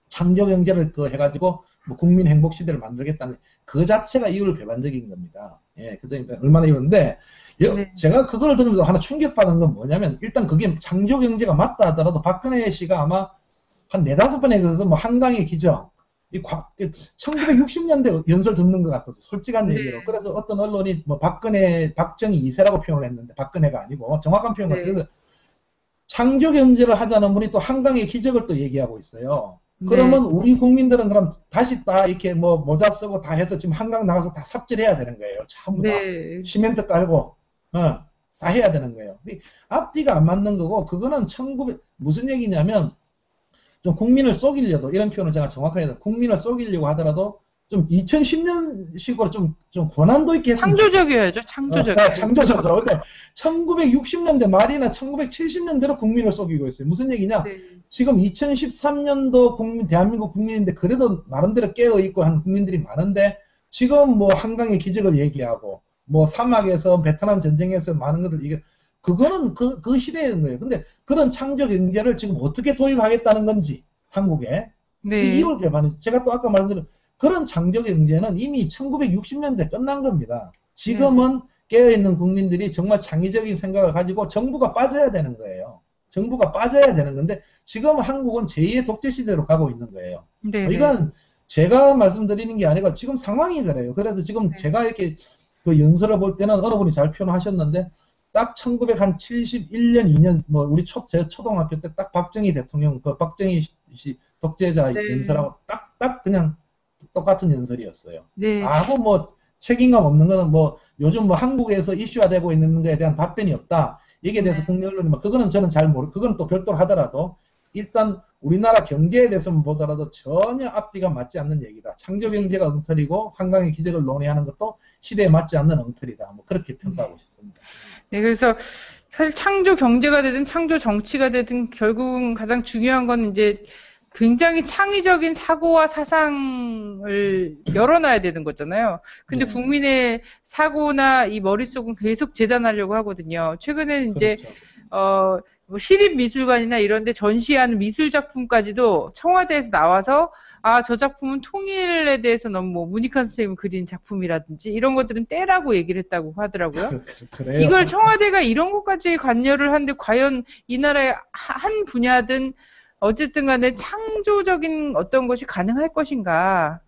창조경제를 해가지고 뭐 국민 행복 시대를 만들겠다는 그 자체가 이율배반적인 겁니다. 예, 그 점이 얼마나 이런데 제가 그걸 들으면서 하나 충격받은 건 뭐냐면 일단 그게 창조경제가 맞다 하더라도 박근혜 씨가 아마 한 4~5번에 걸쳐서 뭐 한강의 기적, 1960년대 연설 듣는 것 같아서 솔직한 얘기로. 그래서 어떤 언론이 뭐 박정희 2세라고 표현을 했는데 박근혜가 아니고 정확한 표현 같아요. 창조경제를 하자는 분이 또 한강의 기적을 또 얘기하고 있어요. 그러면 우리 국민들은 그럼 다시 다 이렇게 뭐 모자 쓰고 다 해서 지금 한강 나가서 다 삽질해야 되는 거예요. 전부 다. 시멘트 깔고, 다 해야 되는 거예요. 앞뒤가 안 맞는 거고, 그거는 무슨 얘기냐면, 좀 국민을 속이려도, 이런 표현을 제가 정확하게 해서, 국민을 속이려고 하더라도, 좀 2010년식으로 좀 권한도 있게 했으면 창조적이어야죠, 창조적. 창조적으로. 근데 1960년대 말이나 1970년대로 국민을 속이고 있어요. 무슨 얘기냐? 지금 2013년도 대한민국 국민인데, 그래도 나름대로 깨어있고 한 국민들이 많은데, 지금 뭐 한강의 기적을 얘기하고, 뭐 사막에서 베트남 전쟁에서 많은 것들, 그거는 그 시대인 거예요. 근데 그런 창조 경제를 지금 어떻게 도입하겠다는 건지, 한국에. 이율 배반이, 제가 또 아까 말씀드린 그런 창조 경제는 이미 1960년대 끝난 겁니다. 지금은 깨어있는 국민들이 정말 창의적인 생각을 가지고 정부가 빠져야 되는 거예요. 정부가 빠져야 되는 건데, 지금 한국은 제2의 독재 시대로 가고 있는 거예요. 이건 제가 말씀드리는 게 아니고 지금 상황이 그래요. 그래서 지금 제가 이렇게 그 연설을 볼 때는 어느 분이 잘 표현하셨는데, 딱 1971년, 2년, 뭐, 제 초등학교 때 딱 박정희 대통령, 박정희 씨 독재자 연설하고 딱 그냥 똑같은 연설이었어요. 아무 뭐, 책임감 없는 거는 뭐, 요즘 뭐 한국에서 이슈화되고 있는 거에 대한 답변이 없다. 여기에 대해서 국내 언론이 뭐, 그거는 저는 잘 그건 또 별도로 하더라도, 일단 우리나라 경제에 대해서만 보더라도 전혀 앞뒤가 맞지 않는 얘기다. 창조경제가 엉터리고, 한강의 기적을 논의하는 것도 시대에 맞지 않는 엉터리다. 뭐, 그렇게 평가하고 싶습니다. 그래서 사실 창조 경제가 되든 창조 정치가 되든 결국은 가장 중요한 건 이제 굉장히 창의적인 사고와 사상을 열어놔야 되는 거잖아요. 근데 국민의 사고나 이 머릿속은 계속 재단하려고 하거든요. 최근에는 이제 뭐 시립미술관이나 이런 데 전시하는 미술작품까지도 청와대에서 나와서 저 작품은 통일에 대해서 너무 뭐 문익환 선생님이 그린 작품이라든지 이런 것들은 떼라고 얘기를 했다고 하더라고요. 그래요? 이걸 청와대가 이런 것까지 관여를 하는데 과연 이 나라의 한 분야든 어쨌든 간에 창조적인 어떤 것이 가능할 것인가.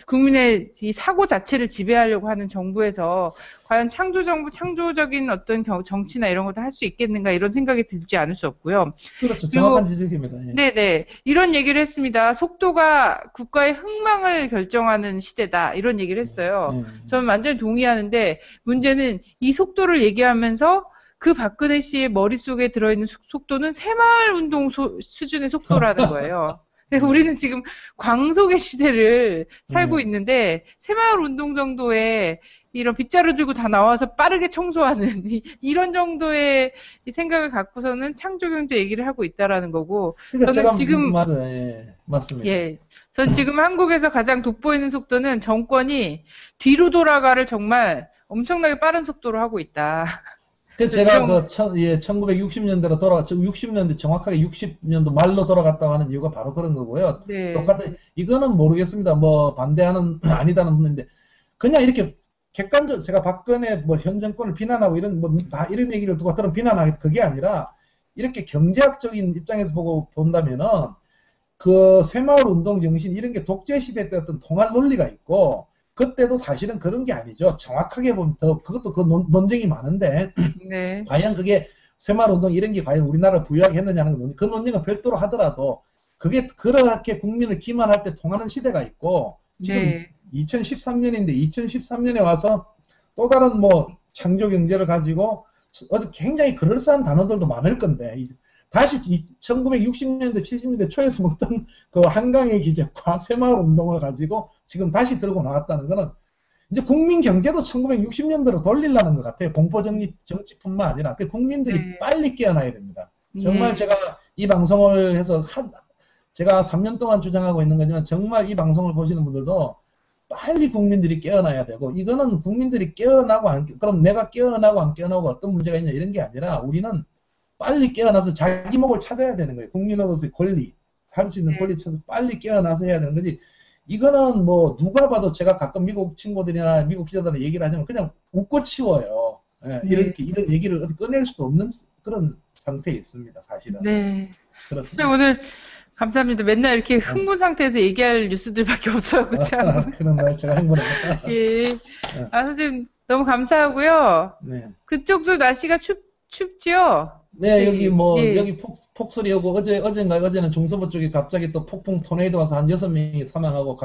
국민의 이 사고 자체를 지배하려고 하는 정부에서 과연 창조적인 어떤 정치나 이런 것도 할 수 있겠는가 이런 생각이 들지 않을 수 없고요. 그렇죠. 정확한 지적입니다. 네네. 이런 얘기를 했습니다. 속도가 국가의 흥망을 결정하는 시대다. 이런 얘기를 했어요. 저는 완전히 동의하는데 문제는 이 속도를 얘기하면서 그 박근혜 씨의 머릿속에 들어있는 속도는 새마을 운동 수준의 속도라는 거예요. 우리는 지금 광속의 시대를 살고 있는데 새마을 운동 정도의 이런 빗자루 들고 다 나와서 빠르게 청소하는 이런 정도의 생각을 갖고서는 창조경제 얘기를 하고 있다라는 거고. 그러니까 저는 지금 맞아요. 맞습니다. 전 지금 한국에서 가장 돋보이는 속도는 정권이 뒤로 돌아가를 정말 엄청나게 빠른 속도로 하고 있다. 그래서 제가 1960년대로 60년대 정확하게 60년도 말로 돌아갔다고 하는 이유가 바로 그런 거고요. 똑같은 이거는 모르겠습니다. 뭐 반대하는 아니다는 분인데 그냥 이렇게 객관적 제가 박근혜 뭐 현 정권을 비난하고 이런 뭐 다 이런 얘기를 두고 들은 비난하게 그게 아니라 이렇게 경제학적인 입장에서 보고 본다면은 그 새마을 운동 정신 이런 게 독재 시대 때 어떤 통할 논리가 있고. 그때도 사실은 그런 게 아니죠. 정확하게 보면 그것도 그 논쟁이 많은데 과연 그게 새마을운동 이런 게 과연 우리나라를 부유하게 했느냐는 그 논쟁은 별도로 하더라도 그게 그렇게 국민을 기만할 때 통하는 시대가 있고 지금 네. 2013년인데 2013년에 와서 또 다른 뭐 창조 경제를 가지고 굉장히 그럴싸한 단어들도 많을 건데 다시 1960년대 70년대 초에서 먹던 그 한강의 기적과 새마을 운동을 가지고 지금 다시 들고 나왔다는 거는 이제 국민 경제도 1960년대로 돌리려는 것 같아요. 공포 정치뿐만 아니라 국민들이 네. 빨리 깨어나야 됩니다. 정말 네. 제가 이 방송을 해서 제가 3년 동안 주장하고 있는 거지만 정말 이 방송을 보시는 분들도 빨리 국민들이 깨어나야 되고 이거는 국민들이 깨어나고 그럼 내가 깨어나고 안 깨어나고 어떤 문제가 있냐 이런 게 아니라 우리는 빨리 깨어나서 자기 목을 찾아야 되는 거예요. 국민으로서의 권리, 할 수 있는 권리 찾아서 빨리 깨어나서 해야 되는 거지. 이거는 뭐 누가 봐도 제가 가끔 미국 친구들이나 미국 기자들한테 얘기를 하자면 그냥 웃고 치워요. 예, 이런 얘기를 어디 꺼낼 수도 없는 그런 상태에 있습니다. 사실은. 네. 그렇습니다. 오늘 감사합니다. 맨날 이렇게 흥분 상태에서 얘기할 뉴스들밖에 없어요. 그렇죠? 그런 날 제가 행복합니다. 예. 선생님 너무 감사하고요. 네. 그쪽도 날씨가 춥지요? 네, 여기 뭐, 예. 여기 폭설이 오고, 어제는 중서부 쪽에 갑자기 또 폭풍 토네이도 와서 한 6명이 사망하고,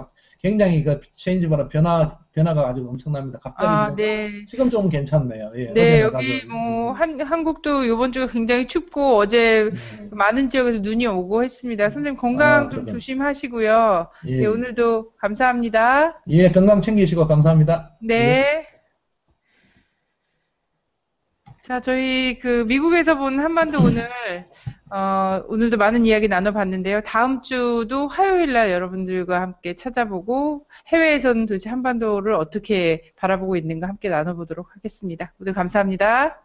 굉장히 그 체인지 바람 변화가 아주 엄청납니다. 갑자기 네. 지금 좀 괜찮네요. 예, 네, 어제는 여기 뭐, 한국도 이번 주가 굉장히 춥고, 어제 많은 지역에서 눈이 오고 했습니다. 선생님 건강 좀 조심하시고요. 예. 네, 오늘도 감사합니다. 예, 건강 챙기시고 감사합니다. 네. 예. 자, 저희 미국에서 본 한반도 오늘도 많은 이야기 나눠봤는데요. 다음 주도 화요일 날 여러분들과 함께 찾아보고 해외에서는 도대체 한반도를 어떻게 바라보고 있는가 함께 나눠보도록 하겠습니다. 모두 감사합니다.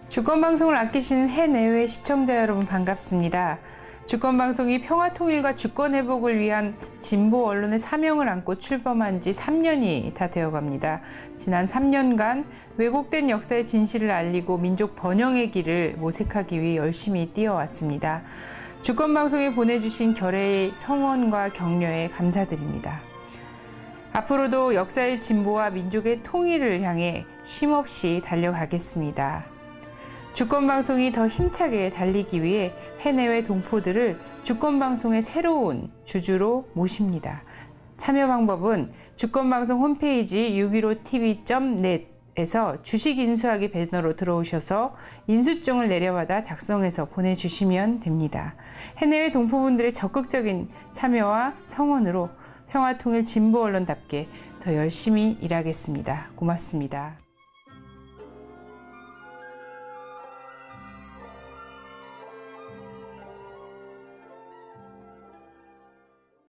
주권방송을 아끼시는 해내외 시청자 여러분 반갑습니다. 주권방송이 평화통일과 주권회복을 위한 진보 언론의 사명을 안고 출범한 지 3년이 다 되어갑니다. 지난 3년간 왜곡된 역사의 진실을 알리고 민족 번영의 길을 모색하기 위해 열심히 뛰어왔습니다. 주권방송에 보내주신 결의의 성원과 격려에 감사드립니다. 앞으로도 역사의 진보와 민족의 통일을 향해 쉼없이 달려가겠습니다. 주권방송이 더 힘차게 달리기 위해 해내외 동포들을 주권방송의 새로운 주주로 모십니다. 참여 방법은 주권방송 홈페이지 615tv.net에서 주식 인수하기 배너로 들어오셔서 인수증을 내려받아 작성해서 보내주시면 됩니다. 해내외 동포분들의 적극적인 참여와 성원으로 평화통일 진보 언론답게 더 열심히 일하겠습니다. 고맙습니다.